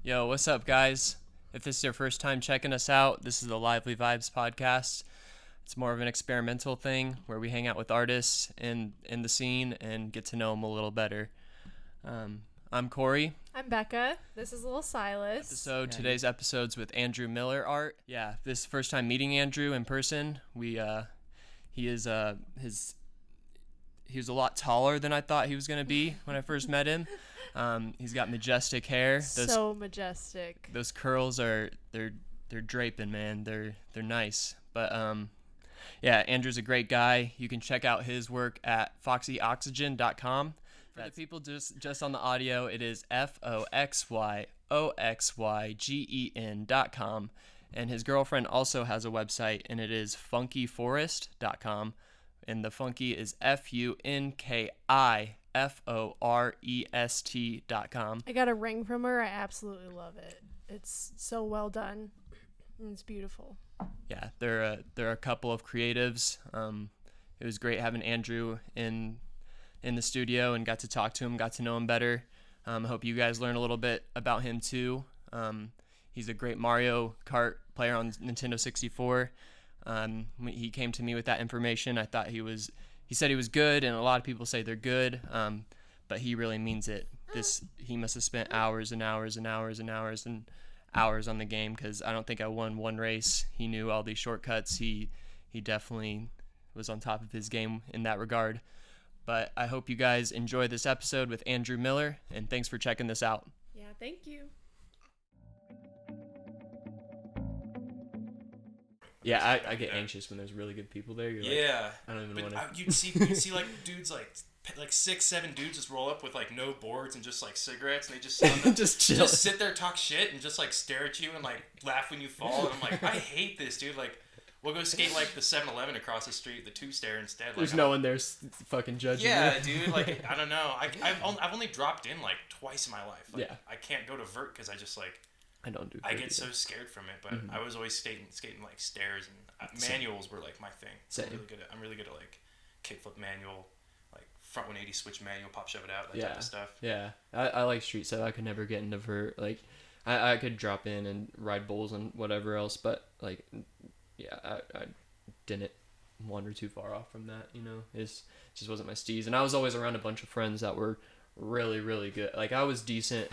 Yo, what's up, guys? If this is your first time checking us out, this is the Lvvl podcast. It's more of an experimental thing where we hang out with artists in the scene and get to know them a little better. I'm Corey. I'm Becca. This is Little Silas. Today's episode's with Andru Miller art. Yeah, this is the first time meeting Andru in person. He was a lot taller than I thought he was gonna be when I first met him. He's got majestic hair. So majestic. Those curls they're draping, man. They're nice. But yeah, Andru's a great guy. You can check out his work at foxyoxygen.com. For the people just on the audio, it is foxyoxygen.com. And his girlfriend also has a website, and it is funkyforest.com. And the funky is funkiforest.com. I got a ring from her. I absolutely love it. It's so well done. And it's beautiful. Yeah, there are a couple of creatives. It was great having Andru in the studio and got to talk to him, got to know him better. I hope you guys learn a little bit about him too. He's a great Mario Kart player on Nintendo 64. When he came to me with that information, I thought he said he was good, and a lot of people say they're good, but he really means it. He must have spent hours and hours and hours and hours and hours on the game, because I don't think I won one race. He knew all these shortcuts. He definitely was on top of his game in that regard. But I hope you guys enjoy this episode with Andru Miller, and thanks for checking this out. Yeah, thank you. Yeah, I get anxious when there's really good people there. You're yeah, I don't even want to. You'd see like dudes like 6-7 dudes just roll up with like no boards and just like cigarettes, and they just just chill. Just sit there, talk shit, and just like stare at you and like laugh when you fall. And I'm like, I hate this, dude. Like, we'll go skate like the 7-Eleven across the street, the two-stair instead. Like, there's no one there fucking judging. Yeah, dude. Like, I don't know. I've only dropped in like twice in my life. Like, yeah. I can't go to vert because I just like. I don't do. I get so scared from it, but I was always skating like stairs, and manuals were like my thing. Same. I'm really good at like kickflip manual, like front 180 switch manual, pop shove it out, that type of stuff. Yeah, I like street stuff. I could never get into vert. Like, I could drop in and ride bulls and whatever else, but like, yeah, I didn't wander too far off from that. You know, it just wasn't my steez, and I was always around a bunch of friends that were really, really good. Like, I was decent.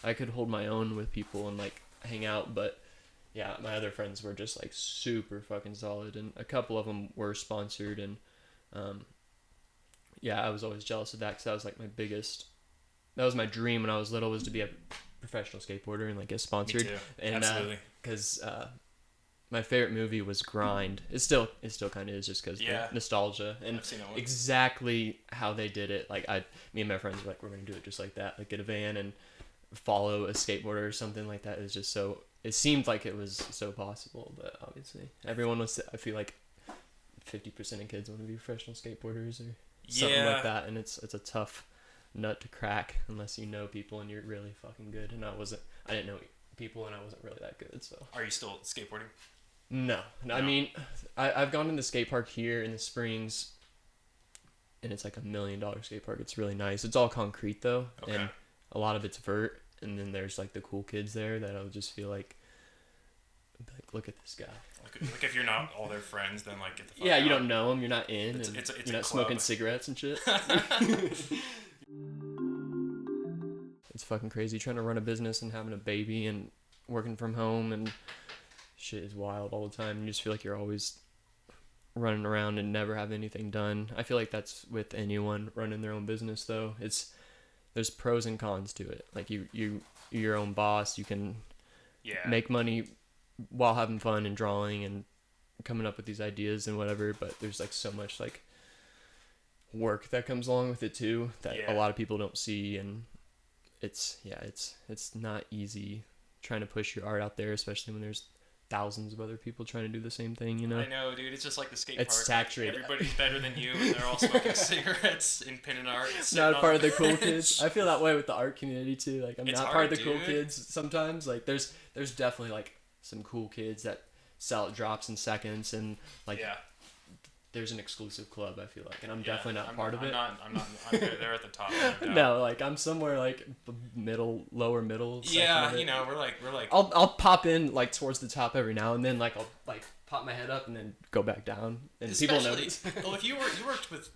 I could hold my own with people and like hang out, but yeah, my other friends were just like super fucking solid, and a couple of them were sponsored, and yeah, I was always jealous of that, because that was like that was my dream when I was little, was to be a professional skateboarder and like get sponsored. Me too. And absolutely. Because my favorite movie was Grind. It still kind of is, just because nostalgia and exactly how they did it. Like, me and my friends were like, we're gonna do it just like that, like get a van and follow a skateboarder or something like that. It was just so, it seemed like it was so possible, but obviously everyone was, I feel like 50% of kids want to be professional skateboarders or something like that, and it's a tough nut to crack unless you know people and you're really fucking good, and I didn't know people and I wasn't really that good. So are you still skateboarding? No. I mean, I've gone to the skate park here in the Springs, and it's like $1 million skate park. It's really nice. It's all concrete though, and a lot of it's vert, and then there's like the cool kids there that I'll just feel like look at this guy. Like, if you're not all their friends, then like get the fuck yeah, out. you don't know them, you're not in, it's you're not smoking cigarettes and shit. It's fucking crazy trying to run a business and having a baby and working from home, and shit is wild all the time. You just feel like you're always running around and never have anything done. I feel like that's with anyone running their own business though. There's pros and cons to it. Like, you're your own boss. You can make money while having fun and drawing and coming up with these ideas and whatever. But there's like so much like work that comes along with it too that a lot of people don't see, and it's not easy trying to push your art out there, especially when there's thousands of other people trying to do the same thing, you know? I know, dude. It's just like the skate park. It's saturated. Like, everybody's better than you, and they're all smoking cigarettes and pinning art. Not part of the cool kids. I feel that way with the art community too. Like, I'm not part of the cool dude. kids sometimes. Like, there's definitely like some cool kids that sell drops in seconds and like there's an exclusive club, I feel like, and I'm definitely not part of it. They're at the top. No, like I'm somewhere like lower middle. Yeah, we're like. I'll pop in like towards the top every now and then, like I'll like pop my head up and then go back down, and people notice. Well, if you worked with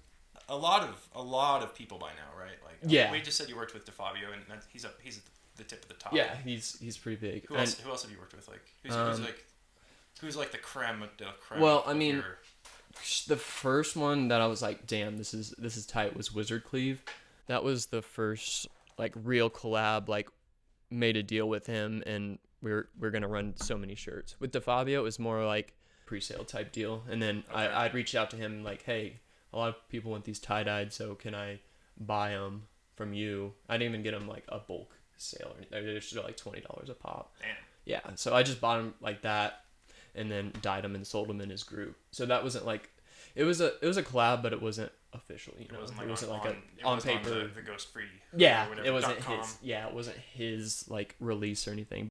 a lot of people by now, right? Like yeah, we just said you worked with DeFabio, and he's at the tip of the top. Yeah, he's pretty big. Who else have you worked with? Like who's like the creme of the creme? Well, I mean. The first one that I was like, damn, this is tight was Wizard Cleave. That was the first like real collab, like made a deal with him, and we're gonna run so many shirts. With DeFabio, it was more like pre-sale type deal, and then okay. I'd reached out to him like, hey, a lot of people want these tie-dyed, so can I buy them from you? I didn't even get them like a bulk sale or anything. They're just like $20 a pop. Damn. Yeah, so I just bought them like that. And then dyed him and sold him in his group. So that wasn't like, it was a collab, but it wasn't official. It wasn't like on paper. The Ghost Free. Yeah, it wasn't his. Yeah, it wasn't his like release or anything.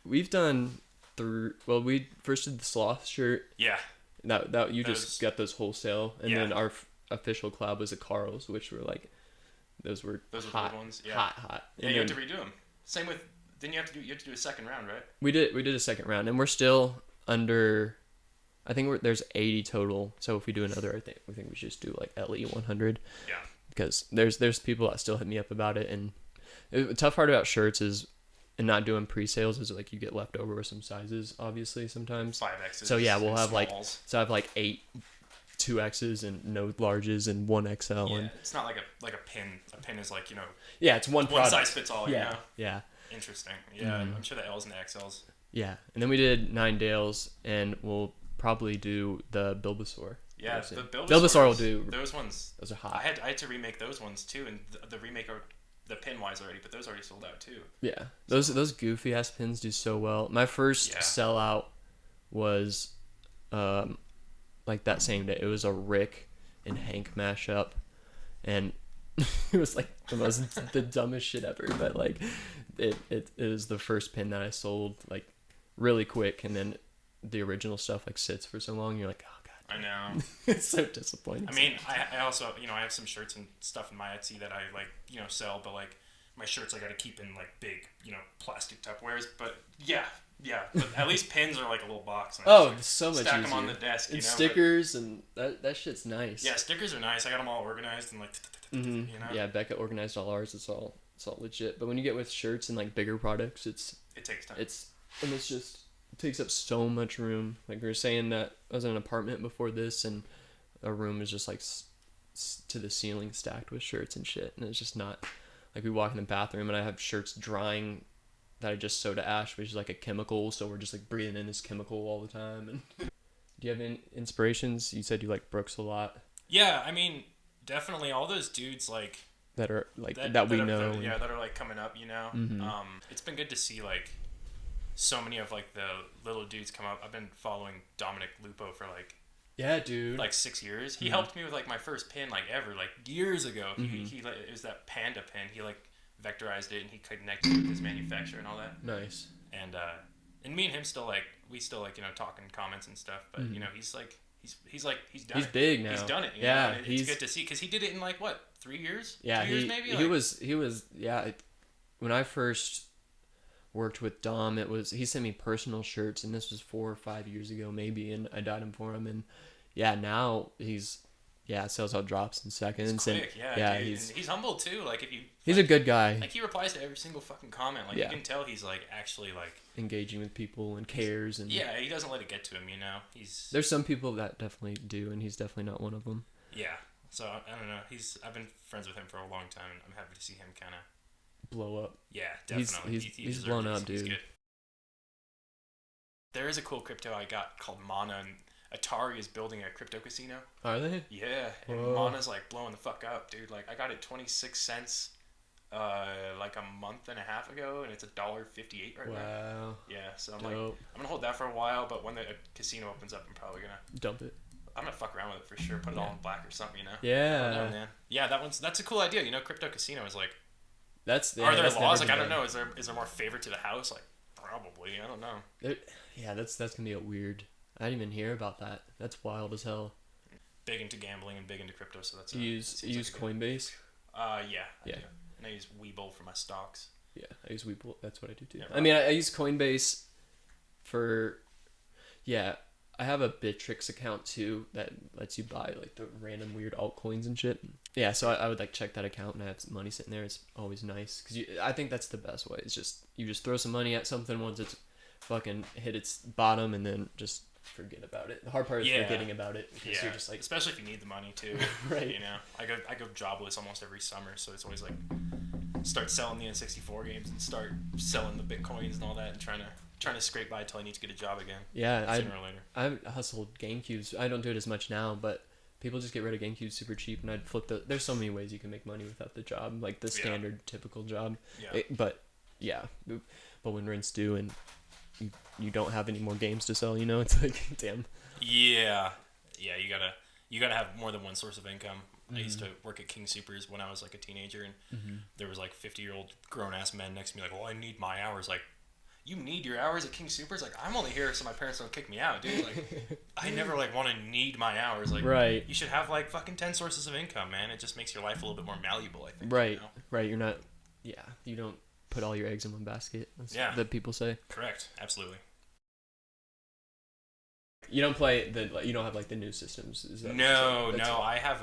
We've done we first did the Sloth shirt. Yeah. That you just got those wholesale, and then our official collab was the Carls, which were like, those were hot, good ones. Yeah. Hot. Yeah, you had to redo them. Same with. Then you have to do a second round, right? We did a second round, and we're still under. I think there's 80 total. So if we do another, we think we should just do like LE 100. Yeah. Because there's people that still hit me up about it, and the tough part about shirts is, and not doing pre-sales is like you get left over with some sizes, obviously sometimes. 5Xs. So yeah, we'll have smalls. I have like 8 2Xs and no larges and 1XL. Yeah, and it's not like a pin. A pin is like Yeah, it's one size fits all. Yeah. Yeah. Interesting. Yeah, I'm sure the L's and the XLs. Yeah, and then we did 9 Dales, and we'll probably do the Bulbasaur. Yeah, the Bulbasaur will do. Those ones. Those are hot. I had to remake those ones too, and the remake are the pin wise already, but those already sold out too. Yeah, those goofy ass pins do so well. My first sellout was, like that same day. It was a Rick and Hank mashup, and it was like the dumbest shit ever, but like it is the first pin that I sold like really quick, and then the original stuff like sits for so long. You're like, oh god, I know. It's so disappointing. I mean, I also I have some shirts and stuff in my Etsy that I like sell, but like my shirts I got to keep in like big plastic Tupperwares. But yeah, but at least pins are like a little box. And oh, just, so much stack easier. them on the desk. And stickers, and that shit's nice. Yeah, stickers are nice. I got them all organized and like Yeah, Becca organized all ours. It's all legit. But when you get with shirts and like bigger products, it takes time. It takes up so much room. Like we were saying that I was in an apartment before this, and a room is just like to the ceiling stacked with shirts and shit, and it's just not like we walk in the bathroom and I have shirts drying that I just soda ash, which is like a chemical, so we're just like breathing in this chemical all the time. And do you have any inspirations? You said you like Brooks a lot. Yeah, I mean, definitely all those dudes like that are like that we know. That are like coming up. Mm-hmm. It's been good to see like so many of like the little dudes come up. I've been following Dominic Lupo for like. Yeah, dude. Like 6 years. He helped me with like my first pin like ever, like years ago. He like, it was that Panda pin. He like vectorized it and he connected it with his manufacturer and all that. Nice. And me and him still like talking comments and stuff. But he's done it. He's big now. He's done it. Yeah, it's good to see because he did it in like what 3 years? Yeah, 2 years maybe. He was yeah. When I first worked with Dom, he sent me personal shirts, and this was 4 or 5 years ago maybe, and I dyed him for him, and now he's sells out drops in seconds. He's quick, and he's humble too. Like he's a good guy. Like he replies to every single fucking comment. Like you can tell he's like actually like engaging with people and cares, and he doesn't let it get to him. There's some people that definitely do, and he's definitely not one of them. Yeah. So I don't know. I've been friends with him for a long time, and I'm happy to see him kind of blow up. Yeah, definitely. He's blown up, dude. He's good. There is a cool crypto I got called Mana, and Atari is building a crypto casino. Are they? Yeah, and Mana's like blowing the fuck up, dude. Like I got it 26 cents, like a month and a half ago, and it's $1.58 right now. Wow. Yeah, so I'm gonna hold that for a while, but when the casino opens up, I'm probably gonna dump it. I'm gonna fuck around with it for sure. Put it all in black or something, Yeah. I don't know, man. Yeah, that's a cool idea. Crypto casino is like. Are there laws? Like I don't know. Is there more favor to the house? Like probably. I don't know. That's gonna be a weird I didn't even hear about that. That's wild as hell. Big into gambling and big into crypto, so that's. You use Coinbase? Yeah. I Yeah. do. And I use Webull for my stocks. Yeah, I use Webull. That's what I do too. Yeah, I mean, I use Coinbase for. Yeah, I have a Bittrex account too that lets you buy like the random weird altcoins and shit. Yeah, so I would like check that account and I have some money sitting there. It's always nice because I think that's the best way. It's just you just throw some money at something once it's fucking hit its bottom and then just forget about it. The hard part is forgetting about it because you're just like, especially if you need the money too. Right. You know, I go jobless almost every summer, so it's always like start selling the N64 games and start selling the Bitcoins and all that and trying to scrape by until I need to get a job again. Yeah, sooner or later. I hustled GameCubes. I don't do it as much now, but people just get rid of GameCubes super cheap, and I'd flip the. There's so many ways you can make money without the job, like the standard typical job. Yeah. But when rent's due and you don't have any more games to sell, it's like, damn. Yeah, you gotta have more than one source of income. I used to work at King Supers when I was like a teenager, and there was like 50-year-old grown-ass men next to me like, well, I need my hours. Like, you need your hours at King Supers? Like, I'm only here so my parents don't kick me out, dude. Like, I never like want to need my hours. Like, right. You should have like fucking 10 sources of income, man. It just makes your life a little bit more malleable, I think. Right, right. You're not, you don't put all your eggs in one basket. That's that people say. Correct. Absolutely. You don't play you don't have like the new systems. Is that no. I have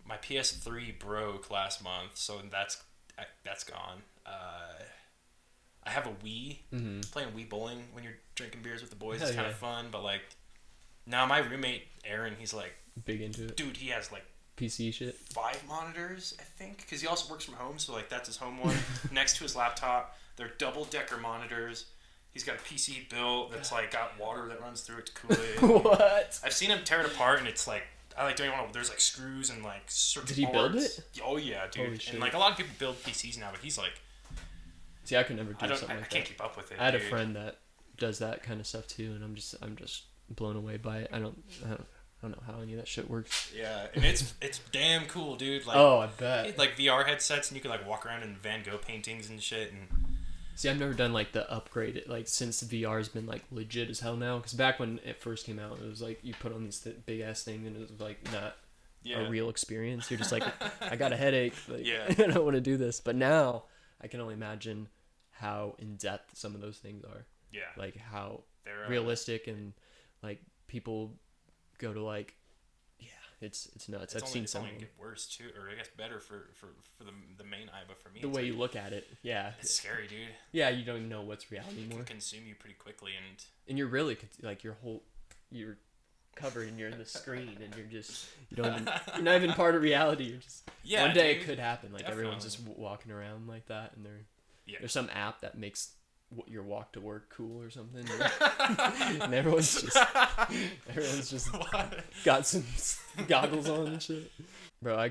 my PS3 broke last month, so that's gone. I have a Wii. Playing Wii bowling when you're drinking beers with the boys is kind of fun, but like now my roommate Aaron, he's like big into it. Dude, he has like PC shit. 5 monitors, I think, because he also works from home, so like that's his home one next to his laptop. They're double-decker monitors. He's got a PC built that's like got water that runs through it to cool it. What? I've seen him tear it apart, and it's like I like don't even want to. There's like screws and like circuit Did he boards. build it? Oh yeah, dude. Holy shit. And like a lot of people build PCs now, but he's like. See, I could never do something like that. I can't keep up with it. I had a friend that does that kind of stuff too, and I'm just blown away by it. I don't know how any of that shit works. Yeah, and it's damn cool, dude. Like, oh, I bet. Like VR headsets, and you can like walk around in Van Gogh paintings and shit. And see, I've never done like the upgrade. Like since the VR's been like legit as hell now. Because back when it first came out, it was like you put on these big ass things, and it was like not a real experience. You're just like, I got a headache. Like, I don't want to do this. But now I can only imagine how in depth some of those things are. Yeah. Like how they're realistic and like people go to like, it's nuts. I've seen some. It's only get worse too, or I guess better for the main eye, but for me, the way you look at it, it's scary, dude. Yeah, you don't even know what's reality anymore. It can consume you pretty quickly, and you're really like you're covered and you're in the screen and you're not even part of reality. You're just one day it could happen. Like everyone's just walking around like that, and there's some app that makes your walk to work cool or something, and everyone's just got some goggles on and shit. Bro,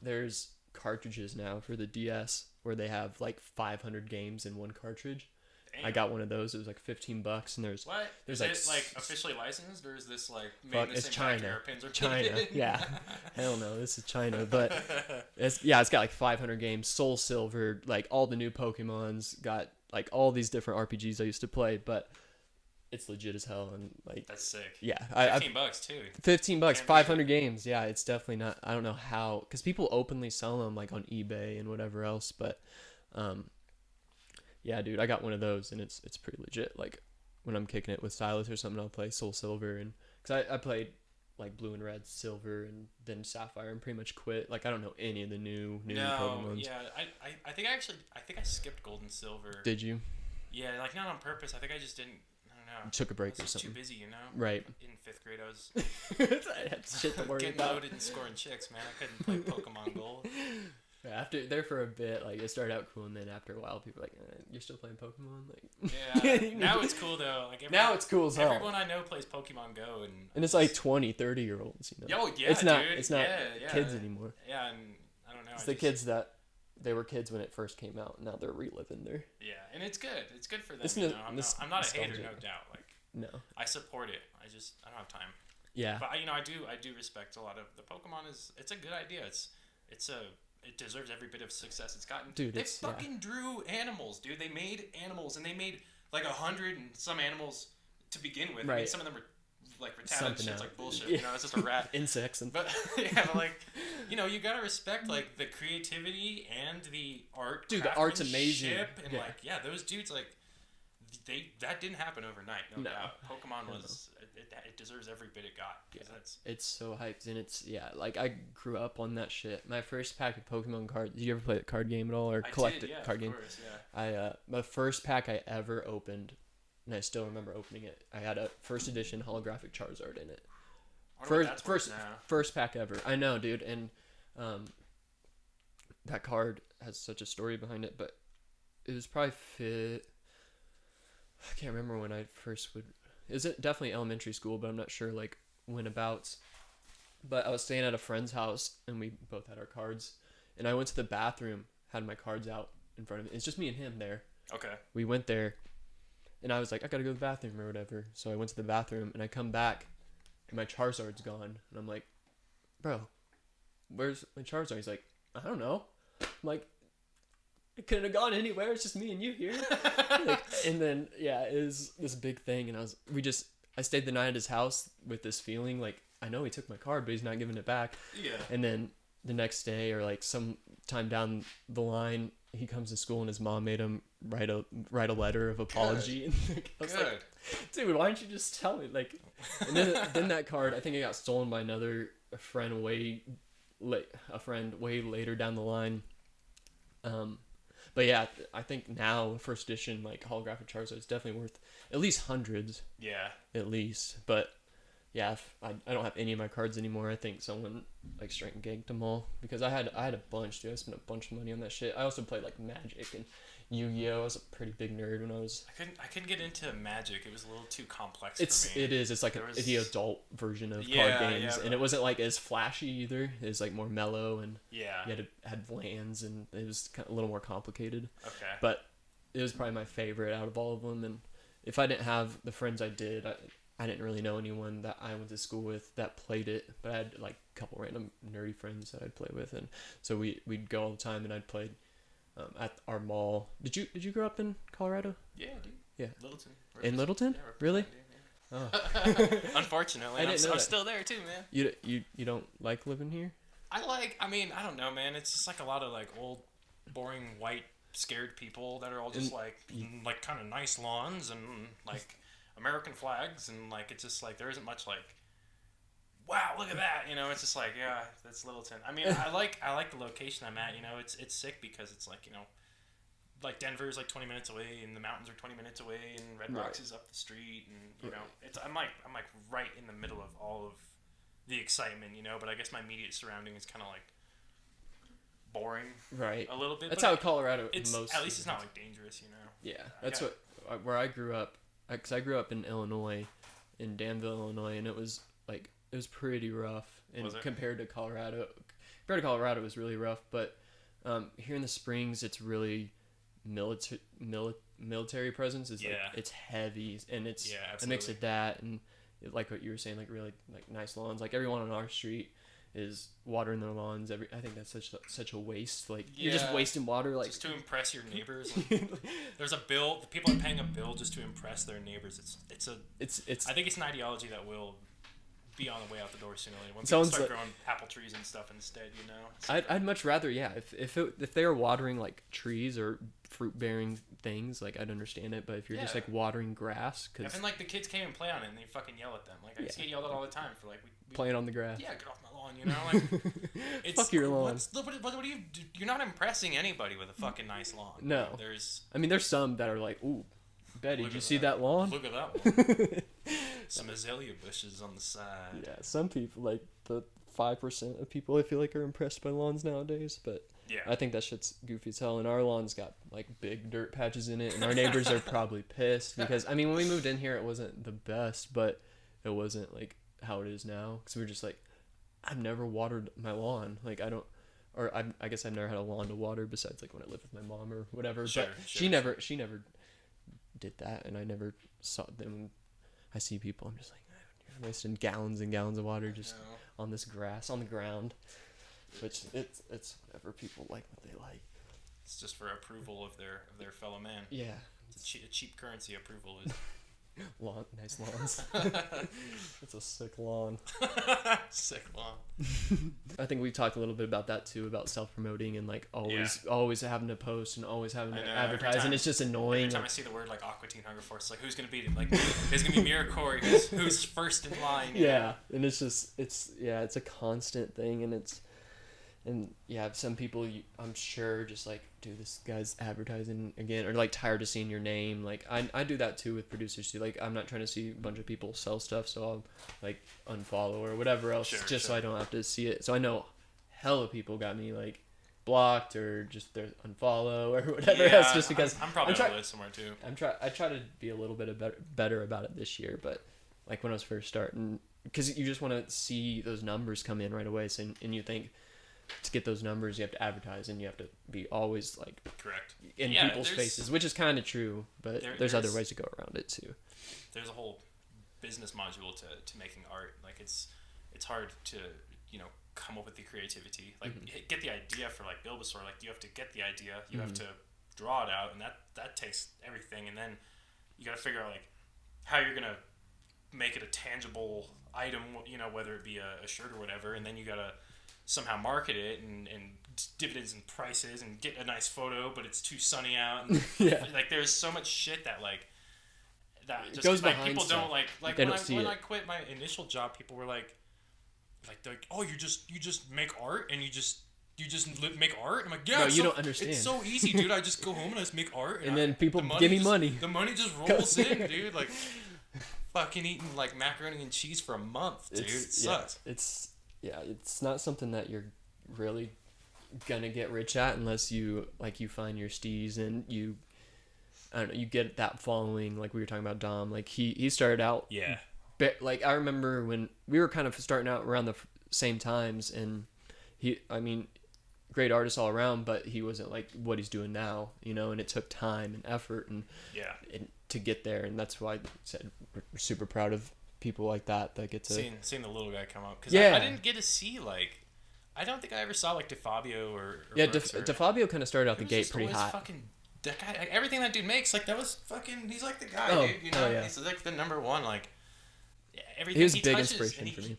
there's cartridges now for the DS where they have like 500 games in one cartridge. Damn. I got one of those. It was like $15, and there's like officially licensed, or is this like made in the same China? China, yeah. Hell no, this is China, but it's got like 500 games. Soul Silver, like all the new Pokemons, got like all these different RPGs I used to play, but it's legit as hell, and like that's sick. Yeah, $15 too. $15, 500 games. Yeah, it's definitely not. I don't know how, because people openly sell them like on eBay and whatever else, but yeah, dude, I got one of those, and it's pretty legit. Like when I'm kicking it with Silas or something, I'll play Soul Silver, and because I played like Blue and Red, Silver, and then Sapphire, and pretty much quit. Like I don't know any of the new Pokemons. Yeah, I think I skipped Gold and Silver. Did you? Yeah, like not on purpose. I think I just didn't. I don't know. You took a break or something. Too busy, Right. In 5th grade, I was I had shit to worry getting about. loaded and scoring chicks, man. I couldn't play Pokemon Gold. After there for a bit, like it started out cool, and then after a while, people were like, "You're still playing Pokemon?" Like, yeah. Now it's cool though. Like now it's cool as hell. Everyone I know plays Pokemon Go, and it's like 20, 30-year-olds. Oh yeah, it's not. Dude. It's not kids anymore. Yeah, and I don't know. It's the kids that they were kids when it first came out. Now they're reliving their. Yeah, and it's good. It's good for them. I'm not a hater, no doubt. Like no, I support it. I don't have time. Yeah. But I do respect a lot of the Pokemon. It's a good idea. It deserves every bit of success it's gotten. Dude, they fucking drew animals, dude. They made animals, and they made like 100 and some animals to begin with. I mean, Right. some of them are like retarded Something shit's else. like bullshit. Yeah. You know, it's just a rat. Insects and. But yeah, but like, you know, you gotta respect like the creativity and the art. Dude, the art's amazing. And Yeah. like, yeah, those dudes like, that didn't happen overnight. No doubt. Pokemon was it deserves every bit it got. Yeah. That's, It's so hyped, and it's like I grew up on that shit. My first pack of Pokemon cards. Did you ever play the card game at all, or collect did, it yeah, card of game? course, yeah. My first pack I ever opened, and I still remember opening it. I had a first edition holographic Charizard in it. I wonder what that's worth now. First pack ever. I know, dude, and that card has such a story behind it, but it was probably fit. I can't remember when I first would. Is it definitely elementary school? But I'm not sure like when abouts. But I was staying at a friend's house, and we both had our cards. And I went to the bathroom, had my cards out in front of me. It's just me and him there. Okay. We went there, and I was like, I gotta go to the bathroom or whatever. So I went to the bathroom, and I come back, and my Charizard's gone. And I'm like, bro, where's my Charizard? He's like, I don't know. I'm like, it couldn't have gone anywhere. It's just me and you here. And then it was this big thing, and I stayed the night at his house with this feeling like I know he took my card, but he's not giving it back. Yeah. And then the next day or like some time down the line, he comes to school and his mom made him write a letter of apology. And like, I was like, dude, why didn't you just tell me? Like, and then that card, I think it got stolen by a friend way later down the line. But yeah, I think now first edition like holographic Charizard is definitely worth at least hundreds. Yeah. At least, but yeah, if I don't have any of my cards anymore. I think someone like straight and ganked them all because I had a bunch, dude. I spent a bunch of money on that shit. I also played like Magic and Yu-Gi-Oh. I was a pretty big nerd when I was. I couldn't get into Magic. It was a little too complex for me. It is. It's like the adult version of card games, and it wasn't like as flashy either. It was like more mellow, and you had lands, and it was kind of a little more complicated. Okay. But it was probably my favorite out of all of them, and if I didn't have the friends I did, I didn't really know anyone that I went to school with that played it, but I had like a couple random nerdy friends that I'd play with, and so we'd go all the time, and I'd play at our mall. Did you grow up in Colorado? Yeah, dude. Yeah. Littleton. In Littleton? Really? Oh. Unfortunately, I'm still there too, man. You don't like living here? I don't know, man. It's just like a lot of like old, boring, white, scared people that are all just like kind of nice lawns and like American flags, and like it's just like there isn't much like, wow, look at that, you know. It's just like, yeah, that's Littleton. I mean, I like the location I'm at, you know. It's sick because it's like, you know, like Denver's like 20 minutes away, and the mountains are 20 minutes away, and Red Rocks is up the street, and you know, I'm like right in the middle of all of the excitement, you know. But I guess my immediate surrounding is kind of like boring, right? A little bit. That's how Colorado. At least it's not like dangerous, you know. Yeah, that's where I grew up. Because I grew up in Illinois, in Danville, Illinois, and it was pretty rough. And compared to Colorado, it was really rough. But here in the Springs, it's really military presence is like it's heavy, and it's a mix of that and like what you were saying, like really like nice lawns. Like everyone on our street is watering their lawns. I think that's such a waste. Like you're just wasting water. Like just to impress your neighbors. Like, there's a bill. The people are paying a bill just to impress their neighbors. I think it's an ideology that will be on the way out the door sooner or later when people start growing apple trees and stuff instead. You know. So, I'd much rather if they were watering like trees or fruit bearing things, like I'd understand it. But if you're just like watering grass, because like the kids came and play on it and they fucking yell at them. Like I just get yelled at all the time for like we playing on the grass. Yeah, get off my lawn, you know. Like it's fuck your lawn. What do you? You're not impressing anybody with a fucking nice lawn. No. There's some that are like, ooh, Betty, did you see that lawn? Look at that one. Some azalea bushes on the side. Yeah, some people, like the 5% of people I feel like are impressed by lawns nowadays, but I think that shit's goofy as hell, and our lawn's got like big dirt patches in it, and our neighbors are probably pissed because, I mean, when we moved in here, it wasn't the best, but it wasn't like how it is now, because we were just like, I've never watered my lawn, like I guess I've never had a lawn to water besides like when I lived with my mom or whatever, she never did that, and I never saw them. I see people, I'm just like, you're wasting gallons and gallons of water just on this grass on the ground, which it's whatever, people like what they like. It's just for approval of their fellow man. Yeah, it's a cheap currency. Approval is Lawn, nice lawns. It's a sick lawn. Sick lawn. I think we talked a little bit about that too, about self-promoting and like always having to post and always having to advertise, and it's just annoying. Every time I see the word like Aqua Teen Hunger Force, it's like who's gonna beat him? Like it's gonna be Mira Corey, who's first in line. Yeah, and it's a constant thing, and some people I'm sure just like, dude, this guy's advertising again, or like tired of seeing your name. Like I do that too with producers too. Like I'm not trying to see a bunch of people sell stuff, so I'll like unfollow or whatever else, so I don't have to see it. So I know hella people got me like blocked or just their unfollow or whatever else, just because I'm probably on the list somewhere too. I try to be a little bit better about it this year, but like when I was first starting, because you just want to see those numbers come in right away. So and you think, to get those numbers, you have to advertise, and you have to be always like correct in people's faces, which is kind of true, but there's other ways to go around it too. There's a whole business module to making art. Like it's hard to come up with the creativity. Like get the idea for like Bulbasaur. Like you have to get the idea, you have to draw it out, and that takes everything, and then you got to figure out like how you're gonna make it a tangible item. Whether it be a shirt or whatever, and then you gotta somehow market it and dividends and prices and get a nice photo, but it's too sunny out. And like there's so much shit that just goes like people stuff. Don't like when I quit my initial job, people were like oh, you just make art and you just make art. I'm like, yeah, no, you don't understand. It's so easy, dude. I just go home and I just make art, and then people give me money. The money just rolls in, dude. Like fucking eating like macaroni and cheese for a month, dude. It sucks. It's not something that you're really gonna get rich at unless you find your steez and you get that following, like we were talking about Dom. Like he started out, but like I remember when we were kind of starting out around the same times, and great artist all around, but he wasn't like what he's doing now, and it took time and effort and to get there, and that's why I said we're super proud of people like that get to seeing the little guy come up, because I didn't get to see I don't think I ever saw like DeFabio or DeFabio kind of started out the gate pretty hot. Fucking that guy, like, everything that dude makes, like that was fucking, he's like the guy, dude, he's like the number one, like everything he was big touches, inspiration for me.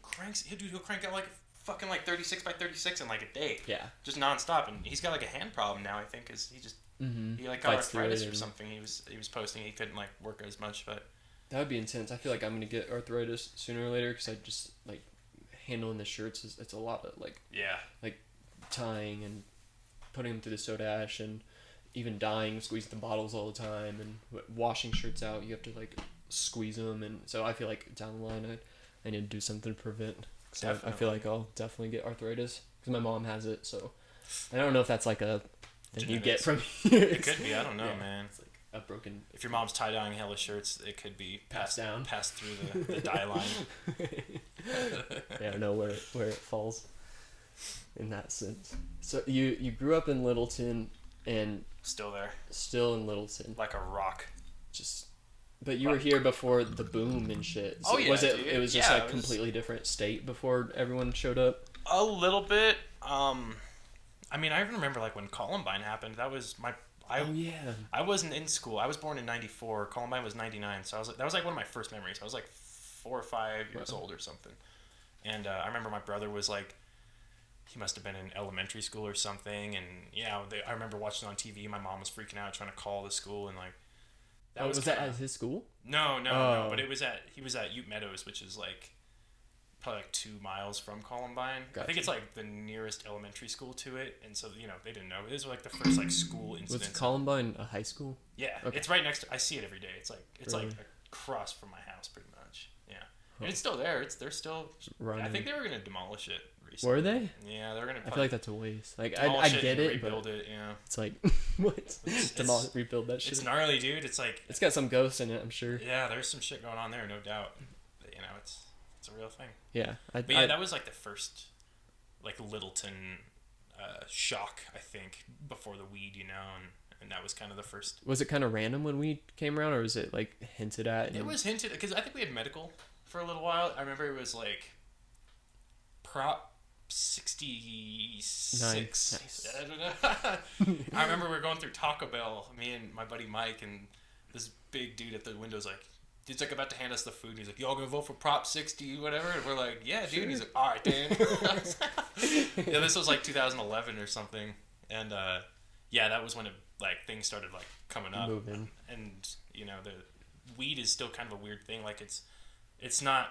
He'll crank out like fucking like 36 by 36 in like a day, just nonstop, and he's got like a hand problem now, I think, because he just he like got arthritis or something. He was posting, he couldn't like work as much, but that would be intense. I feel like I'm gonna get arthritis sooner or later, because I just like handling the shirts it's a lot of like tying and putting them through the soda ash, and even dyeing, squeezing the bottles all the time, and washing shirts out. You have to like squeeze them, and so I feel like down the line I need to do something to prevent. So I feel like I'll definitely get arthritis because my mom has it. So I don't know if that's like a thing you get from here. It could be. I don't know, man. It's like a broken. If your mom's tie dyeing hella shirts, it could be passed through the dye line. I don't know where it falls in that sense. So you grew up in Littleton and still in Littleton, like a rock. But you were here before the boom and shit. So dude. It was just a completely different state before everyone showed up? A little bit. I even remember like when Columbine happened. That was I wasn't in school. I was born in '94. Columbine was '99. So that was like one of my first memories. I was like 4 or 5 years old or something. And I remember my brother was like, he must have been in elementary school or something. And I remember watching on TV. My mom was freaking out trying to call the school, and like. Was that at his school? No. But he was at Ute Meadows, which is like probably like 2 miles from Columbine. Gotcha. I think it's like the nearest elementary school to it, and so they didn't know. It was like the first like school incident. Was Columbine a high school? Yeah, okay. It's right next to. I see it every day. It's like across from my house, pretty much. Yeah, and it's still there. They're still running. I think they were gonna demolish it recently. Were they? Yeah, they're gonna. I feel like that's a waste. Like I get it, rebuild it. Yeah, it's like what? Demolish, rebuild that shit. It's gnarly, dude. It's like it's got some ghosts in it, I'm sure. Yeah, there's some shit going on there, no doubt. But, it's a real thing. Yeah, that was like the first like Littleton shock, I think, before the weed, and that was kind of the first. Was it kind of random when weed came around, or was it like hinted at? It was hinted, because I think we had medical for a little while. I remember it was like Prop 66. Nice. I don't know. I remember we were going through Taco Bell, me and my buddy Mike, and this big dude at the window's like, Dude's like about to hand us the food. And he's like, "Y'all gonna vote for Prop 60, whatever?" And we're like, "Yeah, dude." Sure. And he's like, "All right, Dan." Yeah, this was like 2011 or something, and yeah, that was when things started like coming up. Moving. And the weed is still kind of a weird thing. Like it's not.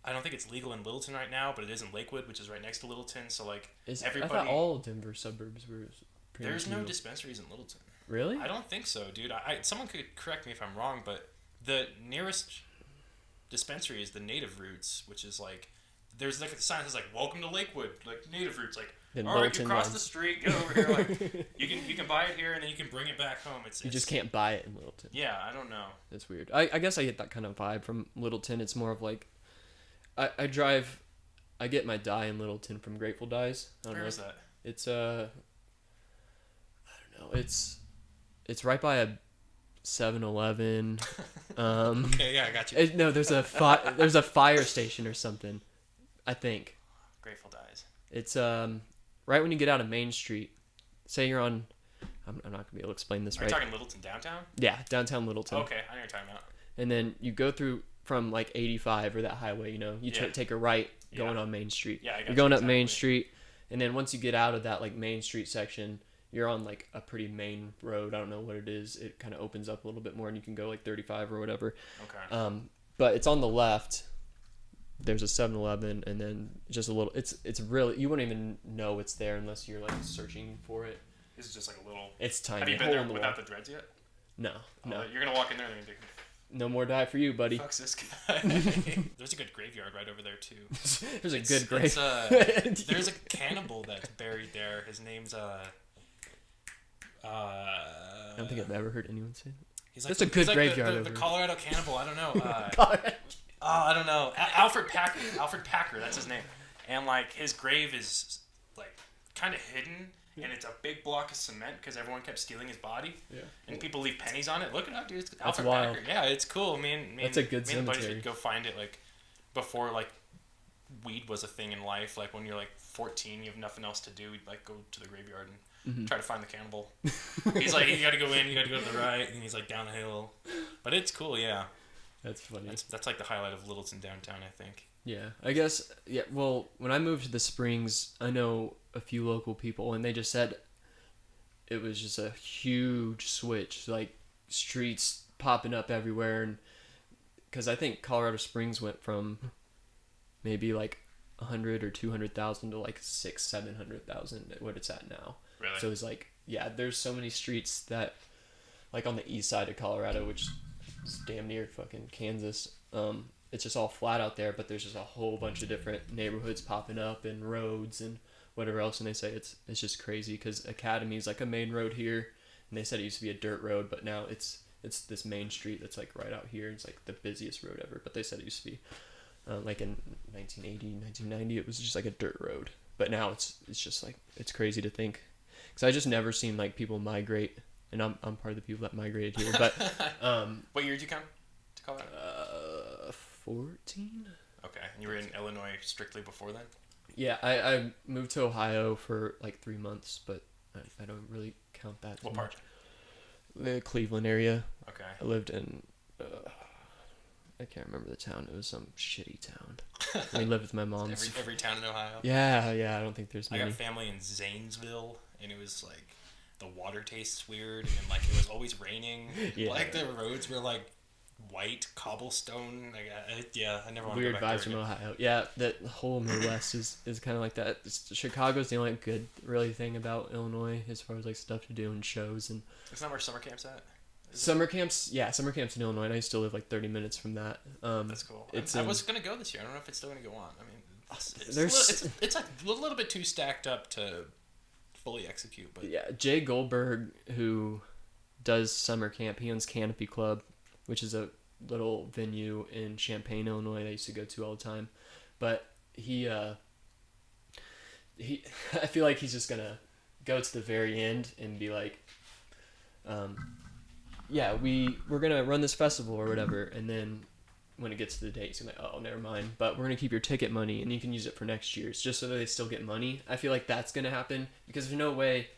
I don't think it's legal in Littleton right now, but it is in Lakewood, which is right next to Littleton. So like everybody. I thought all Denver suburbs were. There's no dispensaries in Littleton. Really? I don't think so, dude. Someone could correct me if I'm wrong, but the nearest dispensary is the Native Roots, which is like there's like a sign that says like "Welcome to Lakewood," like Native Roots. Like, then all right, you cross the street, get over here. Like you can buy it here, and then you can bring it back home. You just can't buy it in Littleton. Yeah, I don't know. That's weird. I guess I get that kind of vibe from Littleton. It's more of like I get my dye in Littleton from Grateful Dyes. Where is that? It's I don't know. It's right by a 7-Eleven. Okay, yeah, I got you. No, there's a fire station or something, I think. Grateful Dyes. It's right when you get out of Main Street. Say you're on. I'm not gonna be able to explain this Are right. you talking Littleton downtown? Yeah, downtown Littleton. Okay, I know what you're talking about. And then you go through from like 85 or that highway. You take a right going on Main Street. Yeah, I got you're going you up Main exactly. Street, and then once you get out of that like Main Street section, you're on like a pretty main road. I don't know what it is. It kind of opens up a little bit more, and you can go like 35 or whatever. Okay. But it's on the left. There's a 7-Eleven, and then just a little. It's really, you wouldn't even know it's there unless you're like searching for it. This is just like a little. It's tiny. Have you been there without the dreads yet? No. You're gonna walk in there and they're gonna be. No more dye for you, buddy. Fuck's this guy. There's a good graveyard right over there too. There's a good grave. There's a cannibal that's buried there. His name's I don't think I've ever heard anyone say that. He's like That's a good graveyard the over there. Colorado cannibal. I don't know. I don't know. Alfred Packer. Alfred Packer. That's his name. And like his grave is like kind of hidden. And it's a big block of cement because everyone kept stealing his body. Yeah. And people leave pennies on it. Look it up, dude. It's That's Alfred wild. Packer. Yeah, it's cool. That's a good me and buddies cemetery. would go find it like before like weed was a thing in life. Like when you're like 14, you have nothing else to do. We'd like go to the graveyard and try to find the cannibal. He's like, you got to go in, you got to go to the right, and he's like down a hill. But it's cool, yeah. That's funny. That's like the highlight of Littleton downtown, I think. Yeah, I guess. Yeah. Well, when I moved to the Springs, I know a few local people, and they just said it was just a huge switch, like streets popping up everywhere, and because I think Colorado Springs went from maybe like 100 or 200,000 to like 600,000-700,000 what it's at now. Really? So it's like, yeah, there's so many streets that, like on the east side of Colorado, which is damn near fucking Kansas. It's just all flat out there, but there's just a whole bunch of different neighborhoods popping up and roads and whatever else. And they say it's just crazy because Academy is like a main road here, and they said it used to be a dirt road, but now it's this main street that's like right out here. It's like the busiest road ever, but they said it used to be like in 1980, 1990, it was just like a dirt road. But now it's just like, it's crazy to think, because I just never seen like people migrate, and I'm part of the people that migrated here. But what year did you come to Colorado? 14. Okay, and you were in Illinois strictly before then? Yeah, I moved to Ohio for like 3 months, but I don't really count that. What part? The Cleveland area. Okay. I lived in. I can't remember the town. It was some shitty town. I lived with my mom. Every town in Ohio. Yeah. I don't think there's many. I got family in Zanesville, and it was like the water tastes weird, and like it was always raining. Yeah. Like the roads were like white cobblestone. Like I never want to Weird go back vibes there from again. Ohio. Yeah, that whole Midwest is kind of like that. Chicago's the only good really thing about Illinois as far as like stuff to do and shows and. It's not where summer camp's at. Summer camps in Illinois, and I used to live like 30 minutes from that. That's cool. I was gonna go this year. I don't know if it's still gonna go on. I mean, it's like a little bit too stacked up to fully execute. But yeah, Jay Goldberg, who does summer camp, he owns Canopy Club, which is a little venue in Champaign, Illinois. That I used to go to all the time, but he I feel like he's just gonna go to the very end and be like, yeah, we're gonna run this festival or whatever, and then when it gets to the date, he's like, oh, never mind, but we're gonna keep your ticket money and you can use it for next year's, just so that they still get money. I feel like that's gonna happen, because there's no way.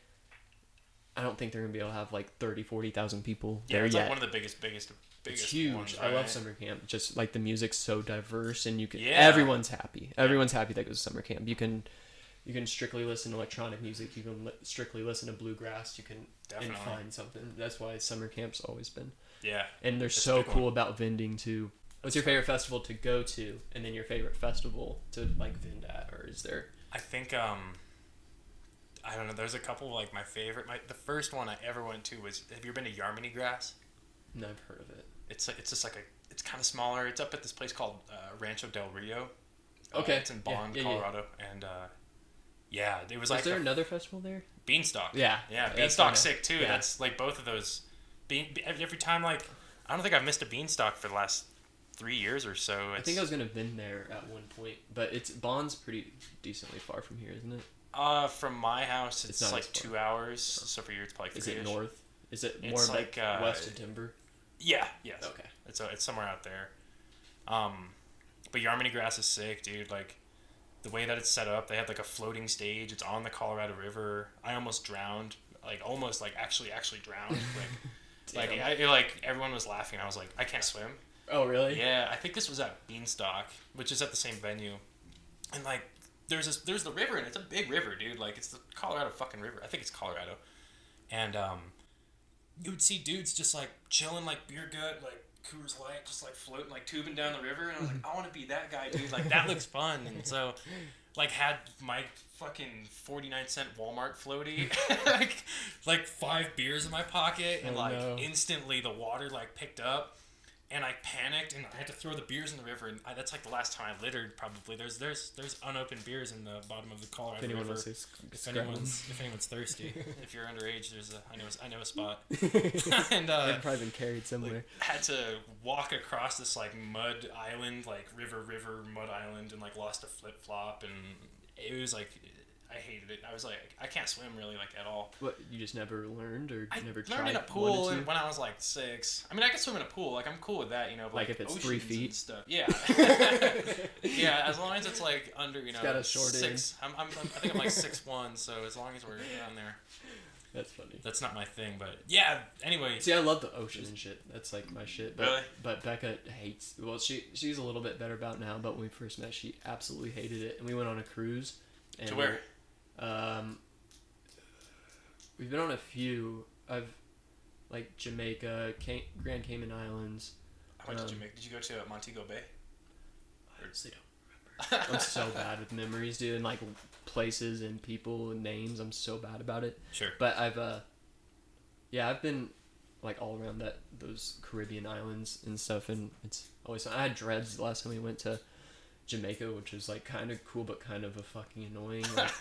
I don't think they're gonna be able to have like 30,000-40,000 people Yeah, there it's yet. like one of the biggest It's huge. ones, I right? love summer camp. Just like the music's so diverse, and you can Yeah. everyone's happy. Everyone's happy that goes to summer camp. You can strictly listen to electronic music. You can strictly listen to bluegrass. You can and Definitely. find something. That's why summer camp's always been. Yeah. And they're It's a so big cool one. about vending too. What's your favorite festival to go to, and then your favorite festival to like vend at, or is there? I think I don't know. There's a couple like my favorite. The first one I ever went to was. Have you ever been to Yarmany Grass? No, I've heard of it. It's just like it's kind of smaller. It's up at this place called Rancho Del Rio. Okay. It's in Bond, Yeah. Colorado, and yeah, it was Is like there another festival there? Beanstalk. Yeah. Yeah, That's Beanstalk's kinda- sick too. yeah. That's like both of those. Every time like I don't think I've missed a Beanstalk for the last 3 years or so. I think I was gonna vend there at one point, but it's Bond's pretty decently far from here, isn't it? From my house It's it's not like as far. 2 hours. So for you it's probably 3 Is it ish. north? Is it more It's like like, west of Denver? Yeah. Yes. Okay. It's somewhere out there. But Yarmany Grass is sick, dude. Like the way that it's set up, they have like a floating stage. It's on the Colorado River. I almost drowned. Like almost like actually drowned. Like like everyone was laughing. I was like, I can't swim. Oh really? Yeah, I think this was at Beanstalk, which is at the same venue. And like there's the river, and it's a big river, dude. Like it's the Colorado fucking river. I think it's Colorado. And you would see dudes just like chilling, like beer gut, like Coors Light, just like floating, like tubing down the river. And I was like, I want to be that guy, dude. Like that looks fun. And so, like, had my fucking 49-cent Walmart floaty, like 5 beers in my pocket, and Oh, like no. instantly the water like picked up. And I panicked, and I had to throw the beers in the river, and that's like the last time I littered. Probably there's unopened beers in the bottom of the Colorado If anyone River. wants to If anyone's thirsty, if you're underage, I know a spot. And they've probably been carried somewhere. had to walk across this like mud island, like river mud island, and like lost a flip flop, and it was like I hated it. I was like, I can't swim really like at all. What, you just never learned or I never learned tried? in a pool wanted to? when I was like 6. I mean, I could swim in a pool. Like I'm cool with that, you know. But, Like if it's 3 oceans feet? and stuff. Yeah. Yeah, as long as it's like under, you know, got a short 6. I think I'm like 6'1", so as long as we're around there, That's funny. that's not my thing. But yeah. Anyway. See, I love the ocean and shit. That's like my shit. But, Really? But Becca hates. Well, she's a little bit better about it now. But when we first met, she absolutely hated it. And we went on a cruise. And To where? We've been on a few. I've like Jamaica, Grand Cayman Islands. I went to Jamaica. Did you go to Montego Bay? I honestly don't remember. I'm so bad with memories, dude, and like places and people and names. I'm so bad about it. Sure. But I've been like all around those Caribbean islands and stuff, and it's always fun. I had dreads the last time we went to Jamaica, which was like kind of cool but kind of a fucking annoying. Like,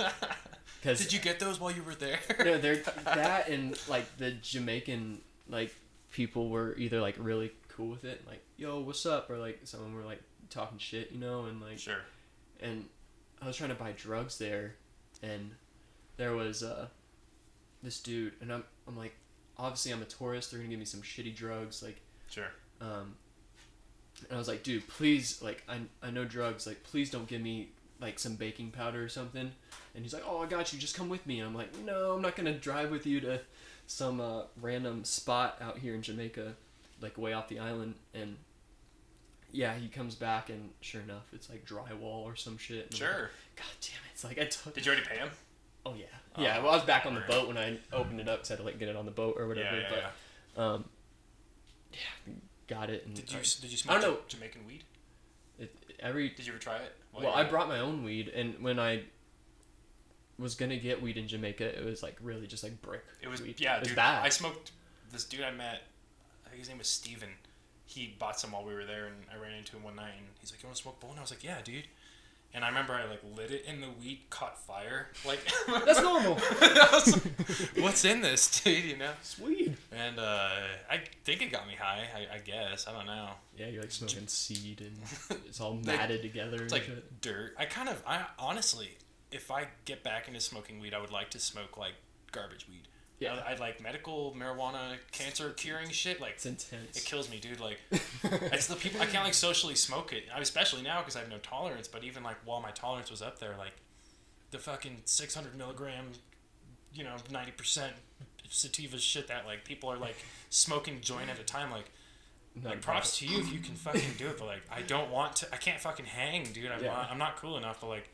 cause Did you get those while you were there? no, they're that and like the Jamaican like people were either like really cool with it, like yo what's up, or like some of them were like talking shit, you know, and like Sure. and I was trying to buy drugs there, and there was this dude, and I'm like, obviously I'm a tourist, they're gonna give me some shitty drugs, like Sure. and I was like, dude, please, like I know drugs, like please don't give me like some baking powder or something. And he's like, oh, I got you, just come with me. And I'm like, no, I'm not gonna drive with you to some random spot out here in Jamaica, like way off the island. And yeah, he comes back, and sure enough, it's like drywall or some shit. And I'm Sure. like, God damn it! It's like I took. Did you already pay him? Oh yeah, yeah. Well, I was back on the right. boat when I opened it up, so I had to like get it on the boat or whatever. Yeah. But yeah, got it. And Did you I smoke don't know. Jamaican weed? Every Did you ever try it? well, I brought my own weed, and when I was gonna get weed in Jamaica, it was like really just like brick. It was weed. yeah, it was dude. bad. I smoked this dude I met. I think his name was Steven. He bought some while we were there, and I ran into him one night, and he's like, "You want to smoke bowl?" And I was like, "Yeah, dude." And I remember I like lit it, and the weed caught fire. Like That's normal. I was like, what's in this, dude? You know. It's weed. And I think it got me high. I guess I don't know. Yeah, you're like smoking seed, and it's all matted together. It's and like shit. dirt. I honestly, if I get back into smoking weed, I would like to smoke like garbage weed. Yeah. I like medical marijuana, cancer curing shit. Like It's intense. it kills me, dude. Like it's the people I can't like socially smoke it. Especially now because I have no tolerance. But even like while my tolerance was up there, like the fucking 600 milligram, 90% sativa shit that like people are like smoking joint at a time. Like props to you if you can fucking do it, but like I don't want to. I can't fucking hang, dude. I'm not cool enough. But like,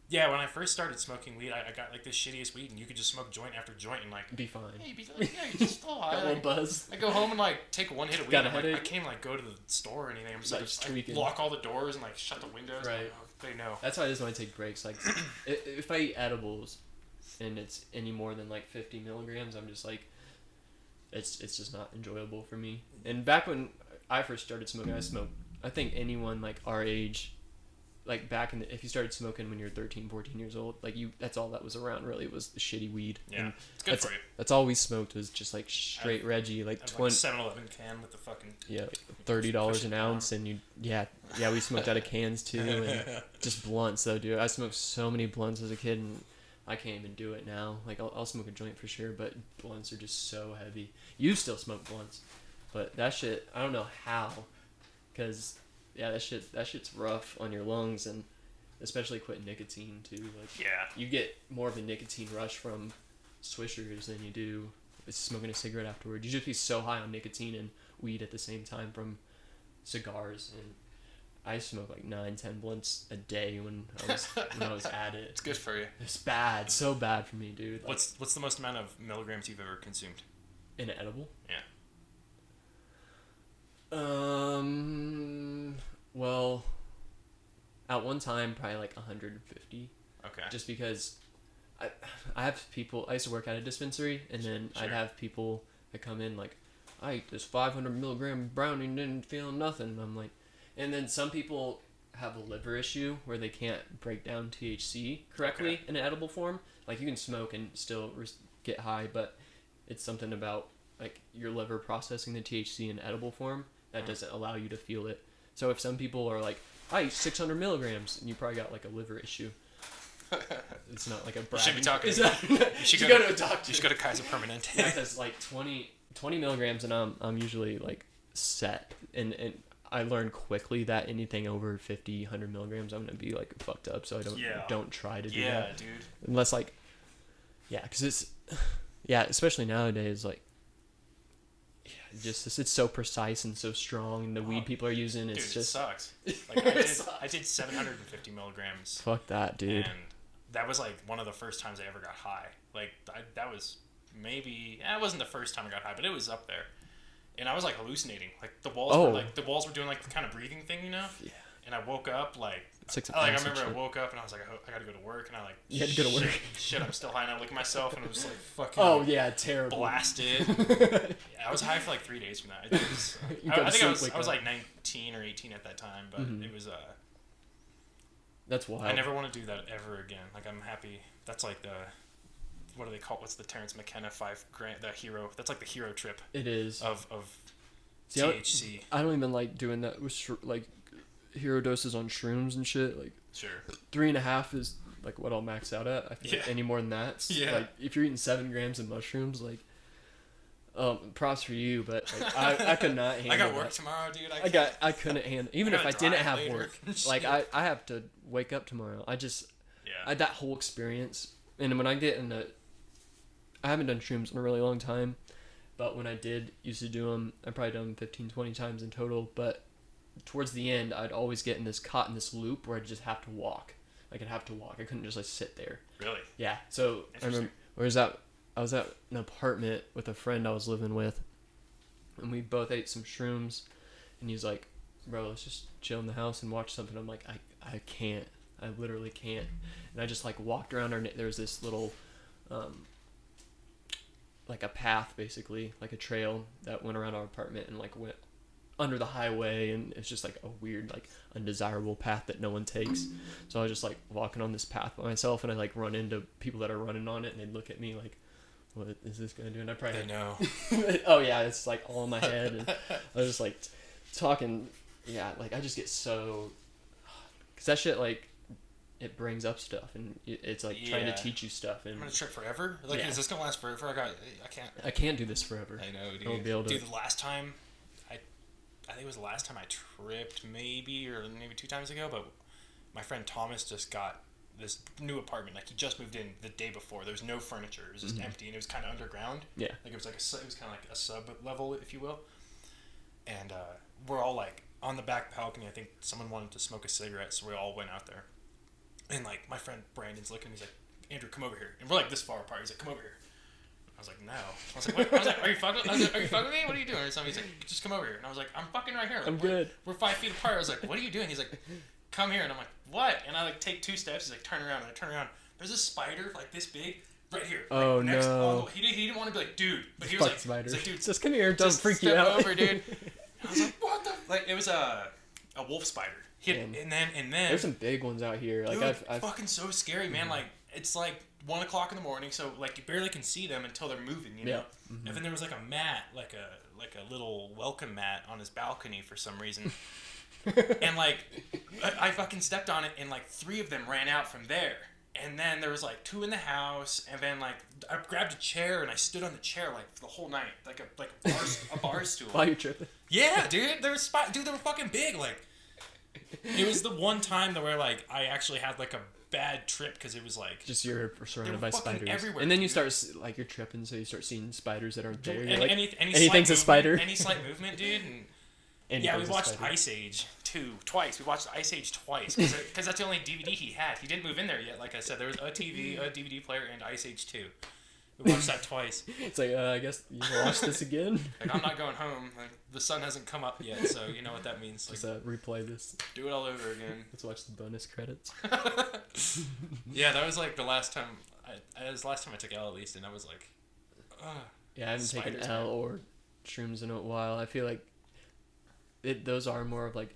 yeah, when I first started smoking weed, I got like the shittiest weed, and you could just smoke joint after joint and like be fine. Hey, you're just still high. Got a little buzz. I go home and like take one hit of weed. Got a and, like, headache? I can't like go to the store or anything. I'm just tweaking. I lock all the doors and like shut the windows. Right. Like, they know. That's why I just want to take breaks. Like, if I eat edibles, and it's any more than like 50 milligrams, I'm just like, it's just not enjoyable for me. And back when I first started smoking, I smoked. I think anyone like our age, like back in the, if you started smoking when you're 13, 14 years old, like that's all that was around really was the shitty weed. Yeah, and it's good for you. That's all we smoked was just like straight Reggie, like 20. 7-Eleven can with the fucking $30 an ounce, and we smoked out of cans too, and just blunts though, dude. I smoked so many blunts as a kid, and I can't even do it now. Like I'll smoke a joint for sure, but blunts are just so heavy. You still smoke blunts, but that shit, I don't know how, because that shit's rough on your lungs, and especially quitting nicotine too. Like you get more of a nicotine rush from swishers than you do smoking a cigarette afterward. You just be so high on nicotine and weed at the same time from cigars, and I smoked like 9-10 blunts a day when I was at it. It's good for you. It's bad, so bad for me, dude. Like, What's the most amount of milligrams you've ever consumed? In an edible? Yeah. Well, at one time probably like 150. Okay. Just because I have people. I used to work at a dispensary, and then I'd have people that come in like, I ate this 500 milligram brownie and didn't feel nothing. And I'm like, and then some people have a liver issue where they can't break down THC correctly in an edible form. Like you can smoke and still get high, but it's something about like your liver processing the THC in edible form that doesn't allow you to feel it. So if some people are like, I ate 600 milligrams, and you probably got like a liver issue. It's not like a brag. You should be talking. You should go to a doctor. You should go to Kaiser Permanente. Yeah, because like 20 milligrams, and I'm usually like set. And I learned quickly that anything over 50, 100 milligrams, I'm gonna be like fucked up. So I don't try to do that. Yeah, dude. Unless like, because it's especially nowadays like. It's so precise and so strong, and the weed people are using, it's dude, just it sucks. Like I did 750 milligrams. Fuck that, dude. And that was like one of the first times I ever got high. Like that was maybe it wasn't the first time I got high, but it was up there. And I was like hallucinating. Like the walls were doing like the kind of breathing thing, you know? Yeah. And I woke up like I remember I woke up and I was like, I gotta go to work, and I like you had to go to work. Shit, I'm still high, and I look at myself and I was like fucking terrible. Blasted. I was high for like 3 days from that. I think I was like 19 or 18 at that time, but it was that's wild. I never want to do that ever again. Like I'm happy. That's like the what do they call? What's the Terrence McKenna the hero? That's like the hero trip. It is of See, THC. I don't even like doing that with like hero doses on shrooms and shit. Like sure, 3.5 is like what I'll max out at. I feel like any more than that. Like if you're eating 7 grams of mushrooms, like props for you, but like, I could not handle. I got work tomorrow, dude. I couldn't handle even if I didn't have later. work. Like I have to wake up tomorrow. I that whole experience, and when I get in I haven't done shrooms in a really long time, but when I used to do them, I probably done them 15, 20 times in total. But towards the end, I'd always get in this loop where I'd just have to walk. Like I'd have to walk. I couldn't just like sit there. Really? Yeah. So I remember I was at an apartment with a friend I was living with, and we both ate some shrooms, and he's like, bro, let's just chill in the house and watch something. I'm like, I can't. I literally can't. And I just like walked around there was this little like a path, basically, like a trail that went around our apartment and like went under the highway, and it's just like a weird, like undesirable path that no one takes. So I was just like walking on this path by myself, and I like run into people that are running on it, and they'd look at me like, what is this gonna do? And I probably know. Oh yeah, it's like all in my head, and I was just like talking. Yeah, like I just get so, because that shit like it brings up stuff, and it's like trying to teach you stuff. And I'm gonna trip forever. Like, is this gonna last forever? I can't do this forever. I know, dude. I won't be able to. Dude, the last time, I think it was the last time I tripped, maybe 2 times ago. But my friend Thomas just got this new apartment. Like he just moved in the day before. There was no furniture. It was just empty, and it was kind of underground. Yeah. Like it was kind of like a sub level, if you will. And we're all like on the back balcony. I think someone wanted to smoke a cigarette, so we all went out there. And like my friend Brandon's looking. He's like, Andrew, come over here. And we're like this far apart. He's like, come over here. I was like, no. I was like, what? I was like, are you fucking? I was like, are you fucking me? What are you doing? Or something. He's like, just come over here. And I was like, I'm fucking right here. Like, I'm good. We're 5 feet apart. I was like, what are you doing? He's like, come here. And I'm like, what? And I like take 2 steps. He's like, turn around. And I turn around. There's a spider like this big right here. Like, Oh next no. He didn't want to be like, dude. But he was like, spider. He's like, dude, Just come here. Don't just freak you step out. over, dude. I was like, what the? Like it was a wolf spider. And then There's some big ones out here. Like dude, I've fucking so scary, man. Like it's like 1 o'clock in the morning, so like you barely can see them until they're moving, you know. And then there was like a mat, like a little welcome mat on his balcony for some reason. And like I fucking stepped on it, and like 3 of them ran out from there. And then there was like 2 in the house, and then like I grabbed a chair and I stood on the chair like for the whole night, like a bar stool. While you're tripping. Yeah, dude, they were fucking big. Like it was the one time that where like I actually had like a bad trip because it was like just you're surrounded by spiders everywhere, and then you start like you're tripping, so you start seeing spiders that aren't there. You're like, anything's a spider. Any slight movement, dude. And yeah, we watched Ice Age 2 twice. We watched Ice Age twice because that's the only DVD he had. He didn't move in there yet. Like I said, there was a TV, a DVD player, and Ice Age 2. We watched that twice. It's like, I guess you watch this again. Like, I'm not going home. Like, the sun hasn't come up yet, so you know what that means. Like, Just replay this. Do it all over again. Let's watch the bonus credits. Yeah, that was like the last time. It was the last time I took L at least, and I was like, yeah, I haven't taken L or shrooms in a while. I feel like those are more of like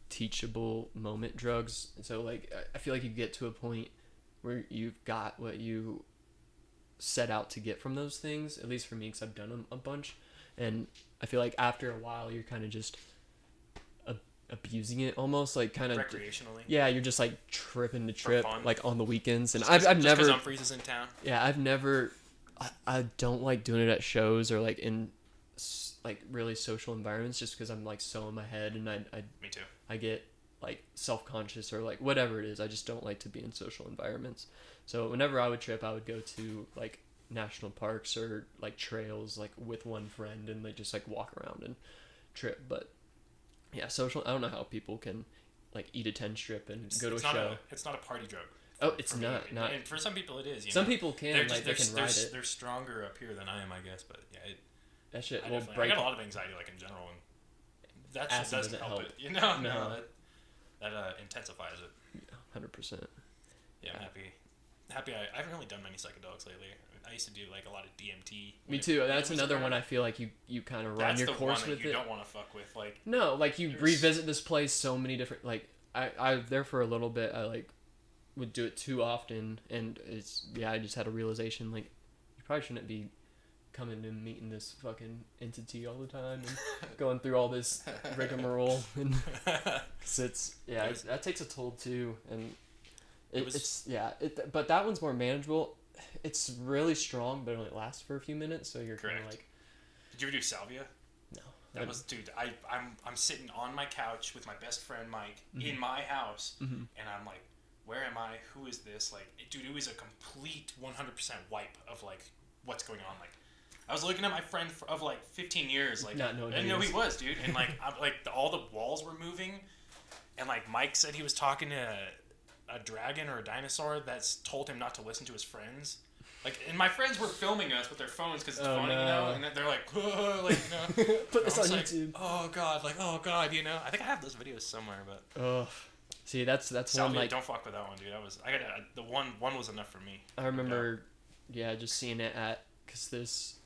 teachable moment drugs. So like I feel like you get to a point where you've got what you set out to get from those things, at least for me, because I've done them a bunch, and I feel like after a while you're kind of just abusing it almost, like kind of recreationally. Yeah, you're just like tripping to trip like on the weekends, and just I've never. Humphreys is in town. Yeah, I've never. I don't like doing it at shows or like in like really social environments, just because I'm like so in my head, and I Me too. I get like self-conscious or like whatever it is. I just don't like to be in social environments. So whenever I would trip, I would go to like national parks or like trails, like with one friend, and like just like walk around and trip. But yeah, social. I don't know how people can like eat a 10 strip and go to a show. It's not a party drug. Oh, it's not. And for some people it is. Some people can they can ride it. They're stronger up here than I am, I guess. But yeah, that shit I will break. I got a lot of anxiety, like in general, and that shit doesn't help it. You know, no. That intensifies it. 100%. Yeah, I'm happy. I haven't really done many psychedelics lately. I used to do like a lot of DMT. Me too. That's another one I feel like you kind of run your course with it. You don't want to fuck with, like. No, like you revisit this place so many different. Like I there for a little bit. I like would do it too often, and I just had a realization like you probably shouldn't be coming and meeting this fucking entity all the time and going through all this rigmarole, and that takes a toll too, and but that one's more manageable. It's really strong, but it only lasts for a few minutes, so you're kind of like. Did you ever do salvia? No. That was, dude. I'm sitting on my couch with my best friend Mike in my house, and I'm like, where am I? Who is this? Like, dude, it was a complete 100% wipe of like what's going on. Like, I was looking at my friend of like 15 years, like, not knowing. I didn't know he was, dude, and like, all the walls were moving, and like Mike said he was talking to a dragon or a dinosaur that's told him not to listen to his friends. Like, and my friends were filming us with their phones because it's funny, you know, and they're like, like, you know. Put this on YouTube. Oh god, you know. I think I have those videos somewhere, but. Oh, see, that's Salvia, one like. Don't fuck with that one, dude. The one was enough for me. I remember, just seeing it at because this,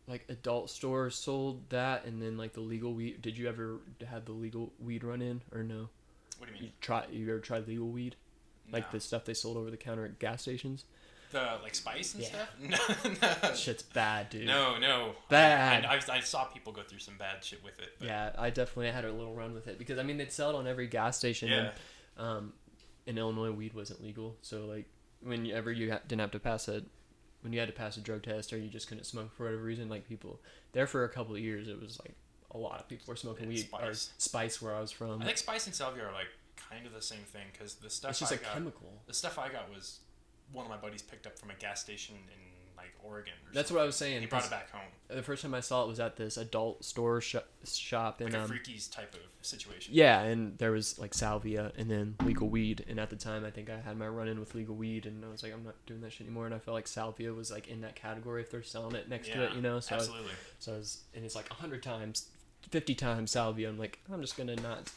like, adult store sold that, and then like the legal weed. Did you ever have the legal weed run in or no? What do you mean? You ever tried legal weed? Like the stuff they sold over the counter at gas stations? The like spice and stuff? No. Shit's bad, dude. No. Bad. I saw people go through some bad shit with it. But. Yeah, I definitely had a little run with it because I mean they'd sell it on every gas station. Yeah. And, in Illinois, weed wasn't legal, so like whenever you didn't have to pass when you had to pass a drug test or you just couldn't smoke for whatever reason, like people there for a couple of years, it was like a lot of people were smoking weed or spice where I was from. I think spice and salvia are like kind of the same thing because the stuff It's just chemical. The stuff I got was one of my buddies picked up from a gas station in like Oregon. That's what I was saying. He brought it back home. The first time I saw it was at this adult store shop in like a Freaky's type of situation. Yeah, and there was like salvia and then legal weed, and at the time I think I had my run-in with legal weed, and I was like, I'm not doing that shit anymore, and I felt like salvia was like in that cadegory if they're selling it next to it, you know. So absolutely. And it's like 100 times. 50 times salvia. I'm like, I'm just gonna not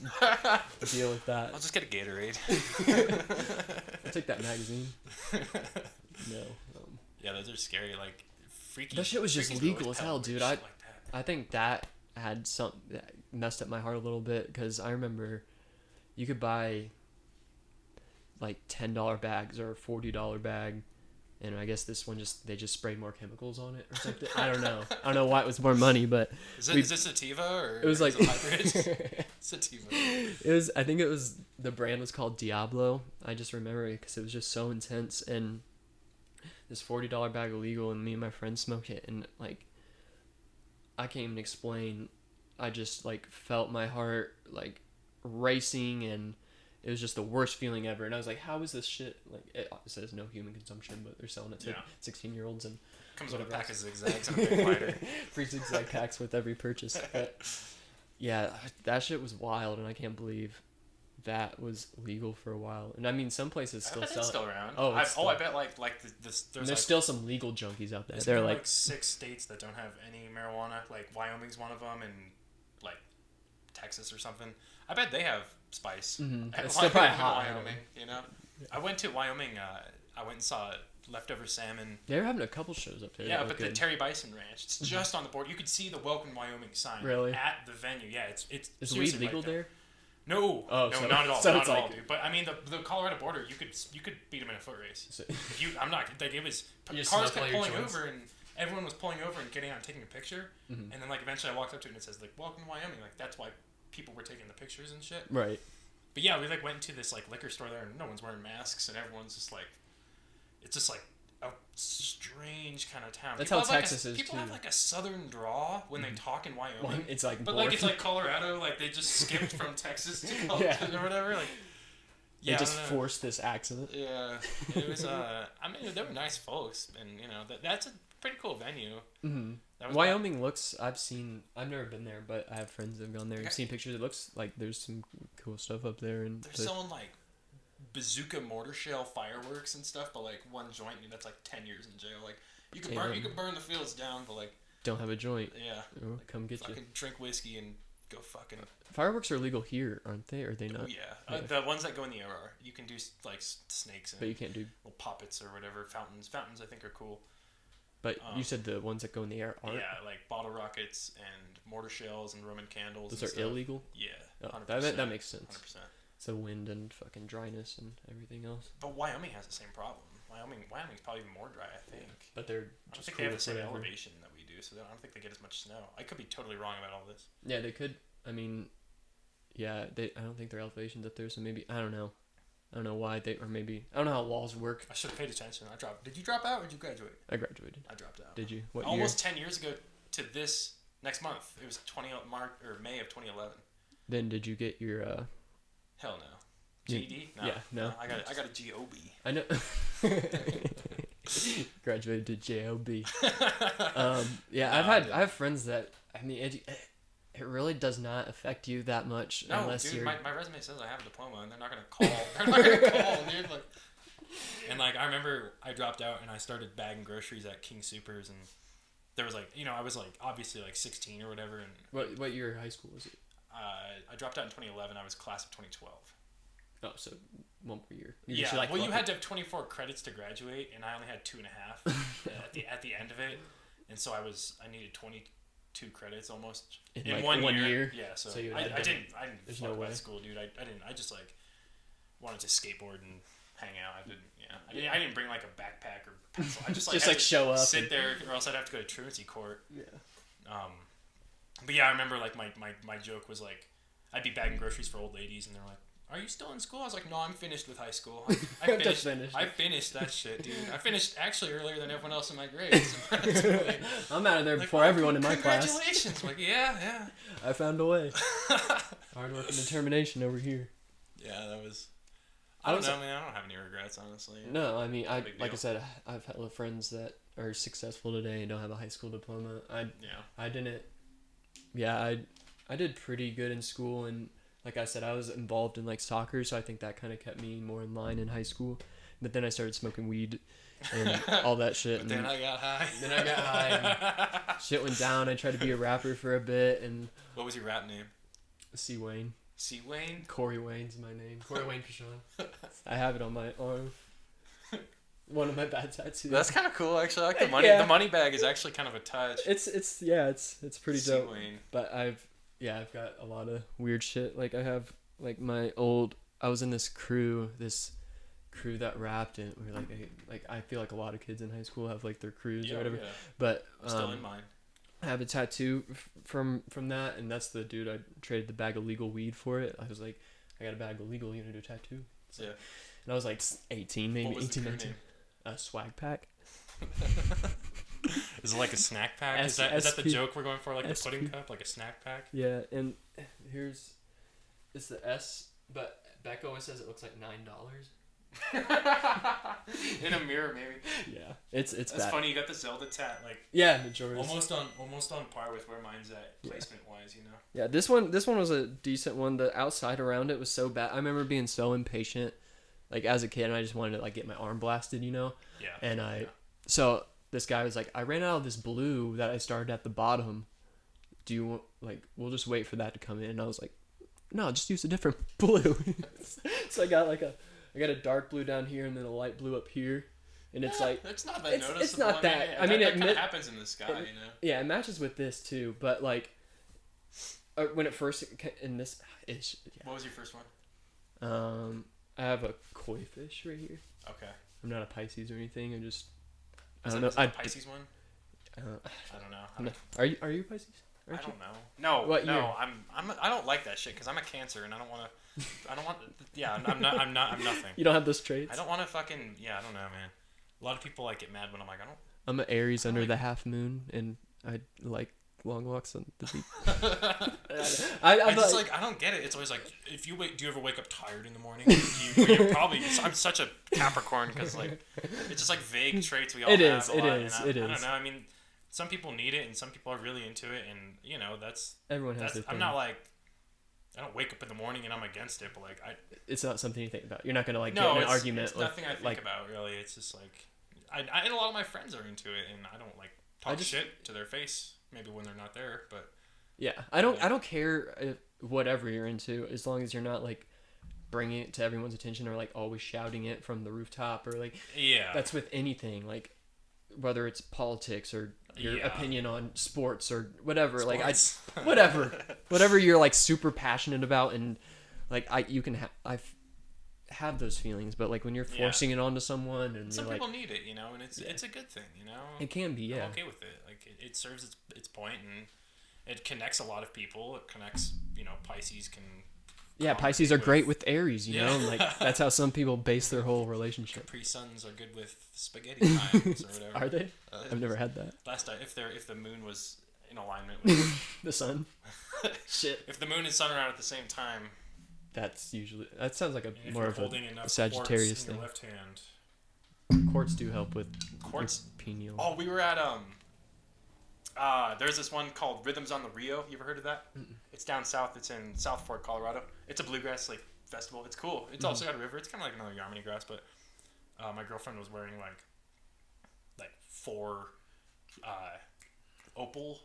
deal with that. I'll just get a Gatorade. I'll take that magazine. No. Yeah, those are scary. Like, Freaky. That shit was just legal as hell, dude. Like I think that had that messed up my heart a little bit, because I remember you could buy like $10 bags or a $40 bag, and I guess this one they just sprayed more chemicals on it or something. I don't know why it was more money, but is it sativa or it was like sativa? I think it was, the brand was called Diablo. I just remember it because it was just so intense, and this $40 bag of legal, and me and my friend smoked it, and like I can't even explain. I just like felt my heart like racing, and it was just the worst feeling ever. And I was like, how is this shit, like, it says no human consumption, but they're selling it to 16-year-olds, and comes with a pack of zigzags and a big lighter. Free zigzag packs with every purchase. But yeah, that shit was wild, and I can't believe that was legal for a while. And I mean, some places still sell it. It's still around. I bet like there's like, still some legal junkies out there. There's They're like 6 states that don't have any marijuana. Like Wyoming's one of them, and like Texas or something. I bet they have spice. Mm-hmm. It's still probably hot. Wyoming, you know. I went to Wyoming. I went and saw leftover salmon. They're having a couple shows up there. Yeah, but the Terry Bison Ranch. It's just on the border. You could see the Welcome Wyoming sign. Really? At the venue. Yeah, it's is weed legal right there? No, not at all. So not it's at like, all, dude. But I mean, the Colorado border, you could beat them in a foot race. So, if you, I'm not like it was cars kept pulling over, and everyone was pulling over and getting out and taking a picture. Mm-hmm. And then like eventually I walked up to it and it says like Welcome Wyoming. Like that's why people were taking the pictures and shit. Right. But yeah, we like went into this like liquor store there, and no one's wearing masks, and everyone's just like, it's just like a strange kind of town. That's people how Texas is people too. have like a southern draw when they talk in Wyoming. It's like, but like it's like Colorado, like they just skipped from Texas to Colorado or whatever. Like, yeah, they just forced this accent. Yeah, it was. I mean, they were nice folks, and you know that's a pretty cool venue. Mm-hmm. Wyoming looks. I've never been there, but I have friends that have gone there. I've seen pictures. It looks like there's some cool stuff up there, and they're selling like bazooka mortar shell fireworks and stuff, but like one joint, and that's like 10 years in jail. Like you can burn the fields down, but like don't have a joint. Yeah, like, come get you. Drink whiskey and go fucking. Fireworks are legal here, aren't they? Or are they not? Oh, yeah. The ones that go in the air are. You can do like snakes and but you can't do little poppets or whatever. Fountains I think are cool. But you said the ones that go in the air aren't? Yeah, like bottle rockets and mortar shells and Roman candles. Those are illegal? Yeah. Oh, that makes sense. 100%. So wind and fucking dryness and everything else. But Wyoming has the same problem. Wyoming's probably even more dry, I think. Yeah. But they're just I don't think they have the same elevation that we do, so I don't think they get as much snow. I could be totally wrong about all this. Yeah, they could. I mean, yeah, I don't think their elevation's up there, so maybe, I don't know. I don't know why I don't know how laws work. I should have paid attention. Did you drop out or did you graduate? I graduated. I dropped out. Did you? What Almost year? 10 years ago to this next month. It was May of 2011. Then did you get your Hell no. GED? No. Yeah, no. I got a GOB. I know. Graduated to JOB. Yeah, I have friends that, I mean, it really does not affect you that much unless dude, you're. My resume says I have a diploma, and they're not gonna call. They're not gonna call, dude. Like, and like I remember I dropped out and I started bagging groceries at King Soopers, and there was like, you know, I was like obviously like 16 or whatever. And what year of high school was it? I dropped out in 2011. I was class of 2012. Oh, so one more year. You had to have 24 credits to graduate, and I only had 2.5 at the end of it, and so I needed 22 credits almost in like one year. Yeah, so I didn't there's fuck no way. with school, dude. I didn't. I just like wanted to skateboard and hang out. I didn't. Yeah, I didn't bring like a backpack or pencil. I just like show up, sit there, or else I'd have to go to truancy court. Yeah. But yeah, I remember like my joke was like, I'd be bagging groceries for old ladies, and they're like, "Are you still in school?" I was like, "No, I'm finished with high school. I finished that shit, dude. I finished actually earlier than everyone else in my grades." I'm out of there before everyone in my class. Congratulations! Like, yeah. I found a way. Hard work and determination over here. Yeah, that was. I don't know, man. I don't have any regrets, honestly. No, I mean, Big like I deal. said, I've had friends that are successful today and don't have a high school diploma. I didn't. Yeah, I did pretty good in school, and like I said, I was involved in like soccer, so I think that kind of kept me more in line in high school. But then I started smoking weed and all that shit. But then I got high. Then I got high. And shit went down. I tried to be a rapper for a bit, and What was your rap name? C. Wayne. C. Wayne? Corey Wayne's my name. Corey Wayne Pashon. I have it on my arm. One of my bad tattoos. That's kind of cool, actually. I like the money. Yeah. The money bag is actually kind of a touch. It's pretty C. dope. Wayne. But I've got a lot of weird shit. Like I have like I was in this crew that rapped, and we were like I feel like a lot of kids in high school have like their crews or whatever. Yeah. But I'm still in mine. I have a tattoo from that, and that's the dude I traded the bag of legal weed for it. I was like, I got a bag of legal, you want to do a tattoo? Yeah. And I was like 18, maybe What was 18, the crew 19. name? A swag pack. Is it like a snack pack? Is that the joke we're going for? Like the pudding cup? Like a snack pack? Yeah, and it's the S, but Beck always says it looks like $9. In a mirror, maybe. Yeah, it's That's bad. funny. You got the Zelda tat, like Yeah, majority. almost on par with where mine's at placement wise. You know. Yeah, this one was a decent one. The outside around it was so bad. I remember being so impatient, like as a kid, and I just wanted to like get my arm blasted, you know. Yeah. And so this guy was like, I ran out of this blue that I started at the bottom. Do you want, like, we'll just wait for that to come in? And I was like, no, just use a different blue. So I got a dark blue down here and then a light blue up here. And it's like, it's not that noticeable. It's not that. I mean, that kind of happens in the sky, you know. Yeah, it matches with this too. But like, when it first in this ish. Yeah. What was your first one? I have a koi fish right here. Okay. I'm not a Pisces or anything. I'm just. I Is don't that know. the Pisces one? I don't know. Are you Pisces? I don't know. No, What no. year? I don't like that shit because I'm a Cancer and I don't want to. I don't want. Yeah, I'm nothing. You don't have those traits. I don't want to fucking. Yeah, I don't know, man. A lot of people like get mad when I'm like, I don't. I'm an Aries under the half moon, and I like long walks on the beach. I just like I don't get it. It's always like if you wake, do you ever wake up tired in the morning? You're probably. I'm such a Capricorn because like it's just like vague traits we all have. It a is. lot, I don't know. I mean, some people need it and some people are really into it, and you know that's Everyone has their thing. I'm not like I don't wake up in the morning and I'm against it, but like It's not something you think about. You're not gonna like no, get in an it's, argument. It's nothing I think about really. It's just like I and a lot of my friends are into it, and I don't like talk shit to their face. Maybe when they're not there, but yeah, I don't care if, whatever you're into, as long as you're not like bringing it to everyone's attention or like always shouting it from the rooftop or like that's with anything, like whether it's politics or your opinion on sports or whatever. Like whatever you're like super passionate about, and like I have those feelings, but like when you're forcing it onto someone and some you're people like, need it, you know, and it's a good thing, you know. It can be, yeah. I'm okay with it. Like it serves its point, and it connects a lot of people. It connects, you know, Pisces can. Yeah, Pisces are great with Aries, you know, like that's how some people base their whole relationship. Capri Suns are good with spaghetti times or whatever. Are they? I've never had that. Last time, if the moon was in alignment with the sun. Shit. If the moon and sun are out at the same time. That sounds like more of a Sagittarius thing. In your left hand. Quartz do help with quartz pineal. Oh, we were at there's this one called Rhythms on the Rio. You ever heard of that? Mm-mm. It's down south. It's in South Fork, Colorado. It's a bluegrass like festival. It's cool. It's also got a river. It's kind of like another Yarmany grass, but my girlfriend was wearing like 4 opal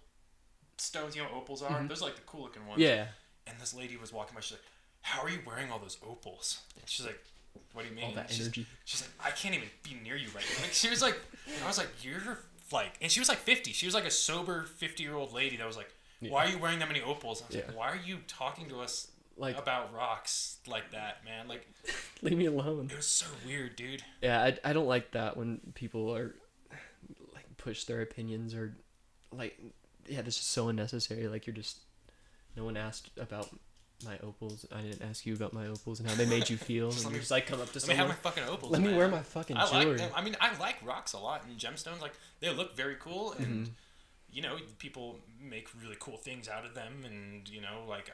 stones. You know what opals are? Those are like the cool looking ones. Yeah. And this lady was walking by. She's like, "How are you wearing all those opals?" And she's like, "What do you mean?" All that energy. She's like, "I can't even be near you right now." Like, she was like, and I was like, "You're like," and she was like 50. She was like a sober 50-year-old lady that was like, "Why are you wearing that many opals?" I was like, "Why are you talking to us like about rocks like that, man? Like, leave me alone." It was so weird, dude. Yeah, I don't like that when people are like push their opinions or like this is so unnecessary. Like no one asked about my opals. I didn't ask you about my opals and how they made you feel. And you just like come up to someone. Let me have my fucking opals. Let me wear my fucking jewelry. I mean, I like rocks a lot and gemstones. Like they look very cool, and you know, people make really cool things out of them, and you know, like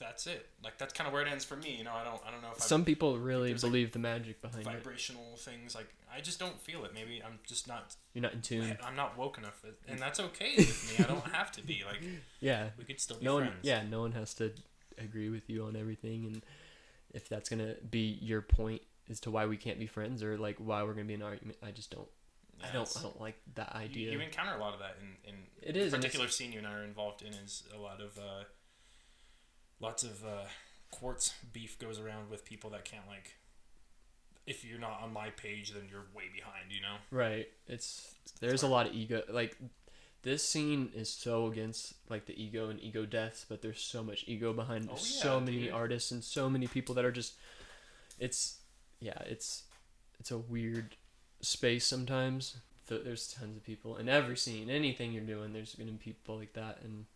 that's it. Like that's kind of where it ends for me. You know, I don't know if Some people really there's, believe the magic behind it. vibrational things. Like I just don't feel it. Maybe I'm just not. You're not in tune. I'm not woke enough, and that's okay with me. I don't have to be. Like Yeah. we could still be No one. friends. Yeah. No one has to agree with you on everything, and if that's gonna be your point as to why we can't be friends or like why we're gonna be in an argument, I just don't. Yeah, I don't like that idea. You encounter a lot of that in It is, the and particular scene you and I are involved in is a lot of lots of quartz beef goes around with people that can't like. If you're not on my page, then you're way behind. You know. Right. There's a lot of ego. Like this scene is so against like the ego and ego deaths, but there's so much ego behind so many artists and so many people that are just. It's a weird space sometimes. There's tons of people in every scene, anything you're doing. There's gonna be people like that, and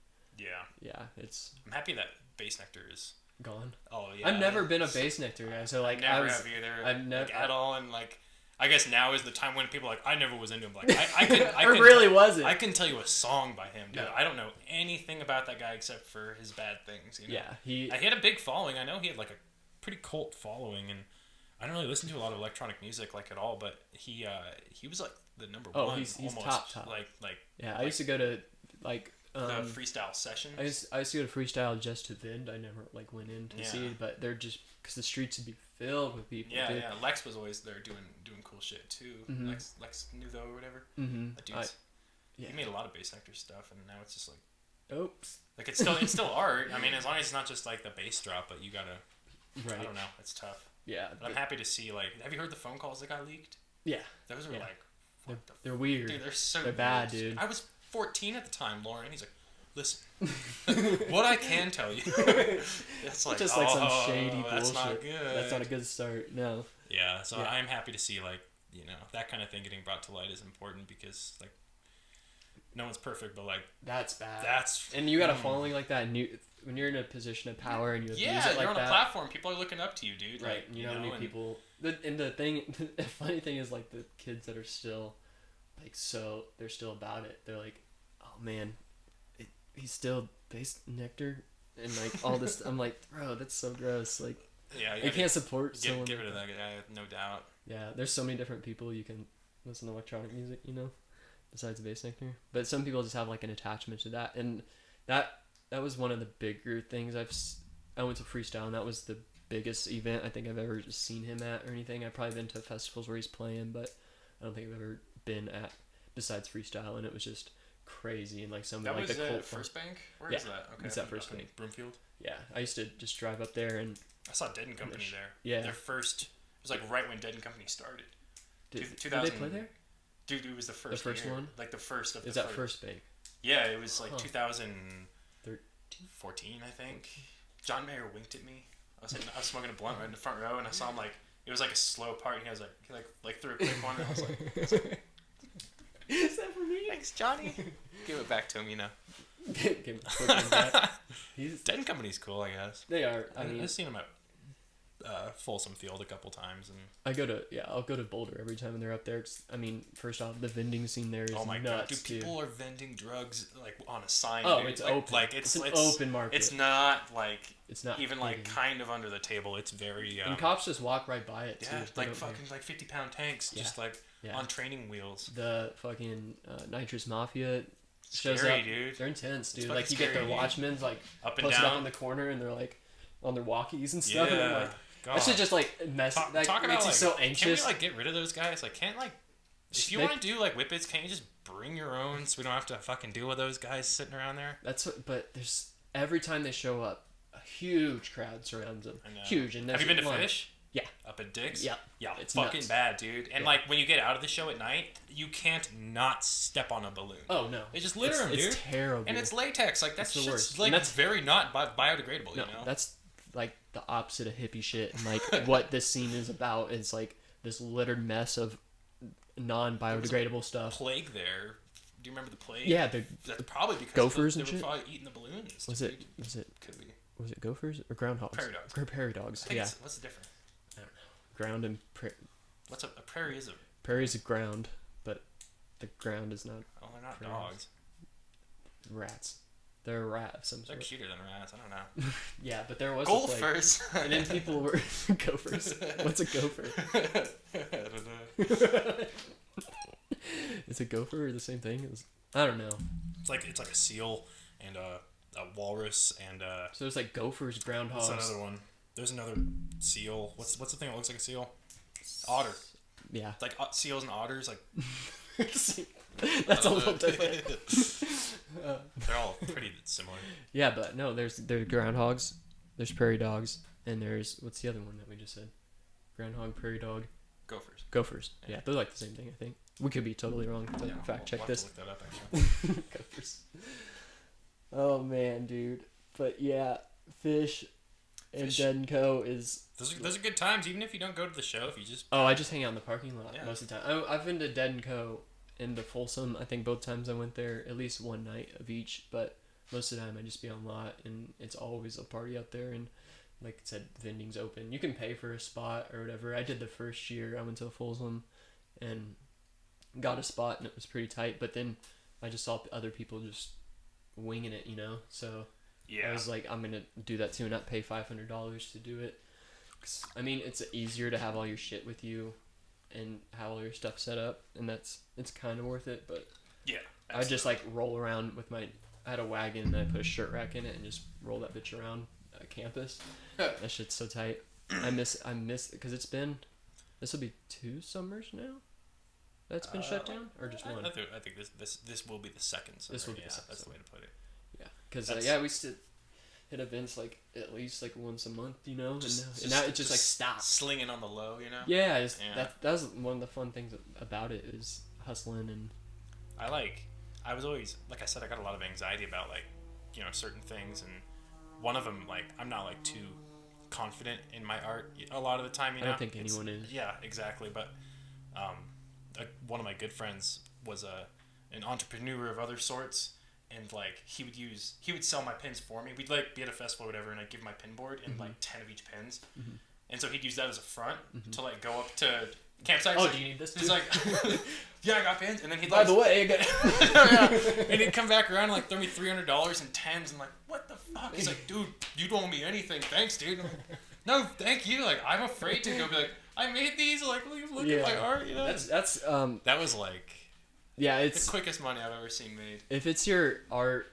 it's. I'm happy that Bass Nectar is gone. Oh yeah. I've never been a Bass Nectar guy, so like have either. I've never at all, and like I guess now is the time when people are like I never was into him. Like I really wasn't. I can tell you a song by him, dude. No. I don't know anything about that guy except for his bad things. You know? Yeah, he had a big following. I know he had like a pretty cult following, and I don't really listen to a lot of electronic music like at all. But he was like the number one. He's almost top. Like I used to go to like. The freestyle sessions. I used to go to freestyle just to vend. I never like went in to see it, but they're just because the streets would be filled with people. Yeah, dude. yeah. Lex was always there doing cool shit too. Mm-hmm. Lex Nouveau or whatever. Mm-hmm. That dude's, he made a lot of Bass Nectar stuff, and now it's just like, oops. Like it's still art. I mean, as long as it's not just like the bass drop, but you gotta. Right. I don't know. It's tough. Yeah. But I'm happy to see like. Have you heard the phone calls that got leaked? Yeah. Those were like. They're weird. Dude, they're weird. Bad, dude. I was 14 at the time, Lauren. He's like, listen, what I can tell you. It's like, just like some shady that's bullshit. Not good. That's not a good start. No. Yeah, so I'm happy to see like that kind of thing getting brought to light is important because like no one's perfect, but like that's bad. And you got a following like that, and when you're in a position of power and you abuse it like that. Yeah, you're on a platform. People are looking up to you, dude. Right. Like, you know people. The funny thing is like the kids that are still like they're still about it. They're like, oh man, he's still Bass Nectar and like all this. I'm like, bro, that's so gross. Like, you can't support someone. Get rid of that guy, no doubt. Yeah, there's so many different people you can listen to electronic music, besides Bass Nectar. But some people just have like an attachment to that, and that was one of the bigger things I went to freestyle, and that was the biggest event I think I've ever seen him at or anything. I've probably been to festivals where he's playing, but I don't think I've ever been at besides freestyle, and it was just crazy. And like some like the cult First Bank. Where is that? Okay, it's at First Bank, Broomfield. Yeah, I used to just drive up there, and I saw Dead and Company there. Yeah, their first. It was like right when Dead and Company started. Did they play there? Dude, it was the first. The first year. one. Like the first of. Is that First Bank? Yeah, it was like 2014, I think. John Mayer winked at me. I was smoking a blunt right in the front row, and I saw him like it was like a slow part, and he was like threw a quick one, and I was like, "Is that for me?" Thanks, Johnny. Give it back to him, Give him a quick one back. Dead and Company's cool, I guess. They are. I've seen them at Folsom Field a couple times, and I'll go to Boulder every time they're up there. First off, the vending scene there is nuts, dude. People are vending drugs like on a sign. Oh, dude. it's open. Like it's an open market. It's not like it's not even like kind of under the table. It's very. And cops just walk right by it too. Yeah, like fucking like 50-pound tanks, just like on training wheels. The fucking Nitrous Mafia shows scary, up. Dude. They're intense, dude. It's like you get their watchmen like up and posted down up in the corner, and they're like on their walkies and stuff. Yeah. And like, that shit just like mess. That makes about, you so anxious. Can we like get rid of those guys? Like, can't like if you want to do like whippets, can't you just bring your own so we don't have to fucking deal with those guys sitting around there? But there's every time they show up, a huge crowd surrounds them. Huge. And have you been to Fish? Yeah. Up at Dick's? Yeah. Yeah, it's fucking nuts. bad, dude. And like when you get out of the show at night, you can't not step on a balloon. Oh no. They just litter them, dude. It's terrible. And it's latex. Like that's the worst. Like that's very not biodegradable, you know? That's like the opposite of hippie shit. And like what this scene is about is like this littered mess of non-biodegradable stuff. Plague there. Do you remember the plague? Yeah, that's probably because gophers they and were shit. probably eating the balloons. Was it? Could be. Was it gophers or groundhogs? Prairie dogs. Prairie dogs. Yeah. What's the difference? I don't know. Ground and What's a prairie is a prairie is a ground, but the ground is not. Oh, they're not prairies. dogs. Rats. They're a rat of some They're sort. cuter than rats. I don't know. Yeah, but there was Gophers. A plague. And then people were gophers. What's a gopher? I don't know. Is a gopher the same thing? I don't know. It's like a seal and a walrus and So there's like gophers, groundhogs. what's another one? There's another seal. What's the thing that looks like a seal? Otter. Yeah. It's like seals and otters. Like That's a little different. they're all pretty similar. Yeah, but no, there's groundhogs, there's prairie dogs, and there's what's the other one that we just said? Groundhog, prairie dog, Gophers. gophers. Yeah, they're like the same thing, I think. We could be totally wrong. To fact check we'll this. have to look that up, actually. Gophers. Oh man, dude. But yeah, Fish and Dead and Co. is. Those are good times, even if you don't go to the show. If you just Oh, I just hang out in the parking lot Yeah. most of the time. I've been to Dead and Co. and the Folsom. I think both times I went there, at least one night of each. But most of the time I just be on lot, and it's always a party out there. And like I said, vending's open. You can pay for a spot or whatever. I did the first year. I went to the Folsom, and got a spot, and it was pretty tight. But then I just saw other people just winging it, you know. So yeah. I was like, I'm gonna do that too, and not pay $500 to do it. 'Cause, I mean, it's easier to have all your shit with you, and have all your stuff set up, and it's kind of worth it. But Yeah. I just like roll around with I had a wagon, and I put a shirt rack in it, and just roll that bitch around campus. That shit's so tight. I miss because this will be 2 summers now. That's been shut down, or just one? I think this will be the second. Summer. This will be yeah, the second that's the summer. way to put it. Yeah, because That's- we used to hit events like at least like once a month, you know, and now it just like stops. Slinging on the low, you know. Yeah, Yeah. that was one of the fun things about it is hustling and. I was always, like I said, I got a lot of anxiety about like, you know, certain things, and one of them, like, I'm not like too confident in my art a lot of the time. You know, I don't think anyone is. Yeah, exactly. But one of my good friends was an entrepreneur of other sorts, and like he would sell my pins for me. We'd like be at a festival or whatever, and I'd give him my pin board and like 10 of each pins, and so he'd use that as a front to like go up to campsites. Oh, do you need this? He's like, yeah, I got pins, and then he'd By like, the way, I got. yeah. And he'd come back around and like throw me $300 in tens, and like, what the fuck? He's like, dude, you don't owe me anything, thanks, dude. I'm like, no, thank you. Like, I'm afraid to go be like, I made these. Like, look at my art. You know, That's that was like yeah, the it's quickest money I've ever seen made. if it's your art,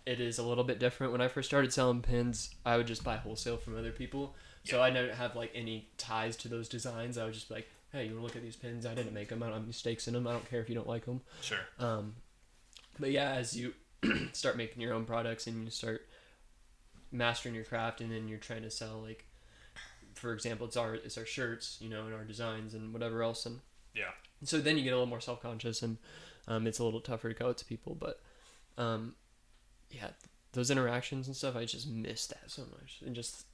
it is a little bit different. When I first started selling pins, I would just buy wholesale from other people, so I didn't have like any ties to those designs. I would just be like, hey, you want to look at these pins? I didn't make them. I don't have mistakes in them. I don't care if you don't like them. Sure. But yeah, as you start making your own products and you start mastering your craft, and then you're trying to sell, like, for example, it's our shirts, you know, and our designs and whatever else, and Yeah. so then you get a little more self-conscious, and it's a little tougher to go out to people. But yeah, those interactions and stuff, I just miss that so much. And just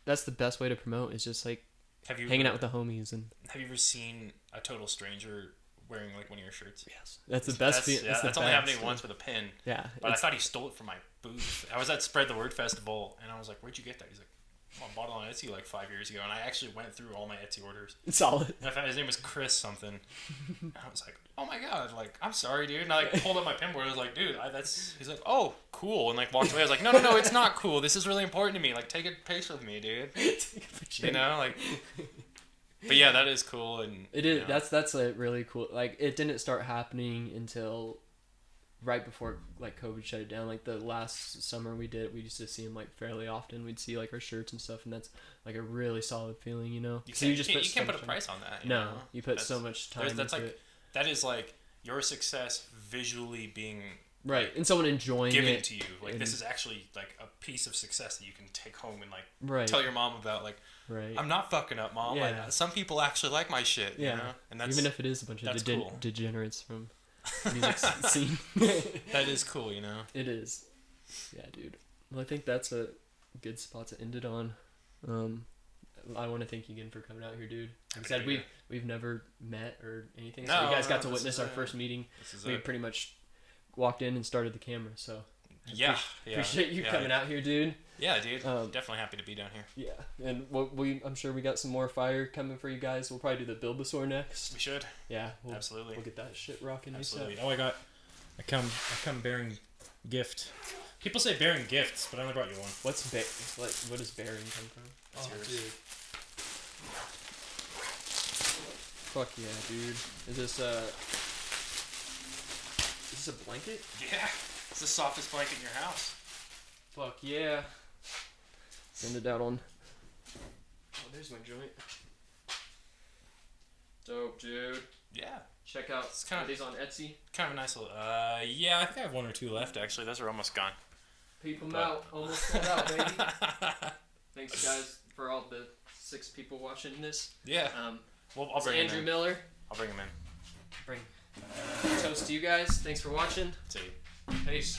that's the best way to promote, is just like hanging out with the homies. And have you ever seen a total stranger wearing like one of your shirts? yes, that's the best. That's only happened once with a pin. Yeah, But I thought he stole it from my booth. I was at Spread the Word Festival, and I was like, where'd you get that? He's like, oh, I bought it on Etsy like 5 years ago. And I actually went through all my Etsy orders. it's solid. And I found his name was Chris something. And I was like, oh my God, like, I'm sorry, dude. And I like pulled up my pinboard. I was like, dude, he's like, oh, cool. And like walked away. I was like, no, it's not cool. This is really important to me. Like, take a picture with me, dude. You know, like, but yeah, that is cool. And It is. You know, That's a really cool. Like, it didn't start happening until right before like COVID shut it down. Like the last summer we used to see him like fairly often. We'd see like our shirts and stuff, and that's like a really solid feeling, you know. you So can't put a price on that. You No, know? you put so much time that's into like, it. that is like your success visually being Right, and someone enjoying given it to you. Like, and- this is actually like a piece of success that you can take home and like right, tell your mom about. Like, right. I'm not fucking up, Mom. Yeah. Like, some people actually like my shit. Yeah. You know? And that's Even if it is a bunch of that's cool. degenerates from music scene. that is cool, you know. It is. Yeah, dude. Well, I think that's a good spot to end it on. I want to thank you again for coming out here, dude. Like I said, we've never met or anything, so you guys got to witness our first meeting. We pretty much walked in and started the camera, so appreciate you coming out here, dude. Yeah, dude. Definitely happy to be down here. Yeah, and I'm sure we got some more fire coming for you guys. We'll probably do the Bulbasaur next. We should. Yeah, Absolutely. We'll get that shit rocking. Absolutely. ASAP. Oh, I come bearing gift People say bearing gifts, but I only brought you one. What does bearing come from? That's yours. Dude. Fuck yeah, dude. Is this a blanket? Yeah. It's the softest blanket in your house. Fuck yeah. Send it out on. Oh, there's my joint. Dope, dude. Yeah. Check out. It's kind Are of these on Etsy. Kind of a nice little. Yeah, I think I have 1 or 2 left actually. Those are almost gone. Peep them out. Almost sold out, baby. Thanks, guys, for all the 6 people watching this. Yeah. Well, I'll It's bring him Andru in. Miller. I'll bring him in. Bring. Toast to you guys. Thanks for watching. See you. Peace.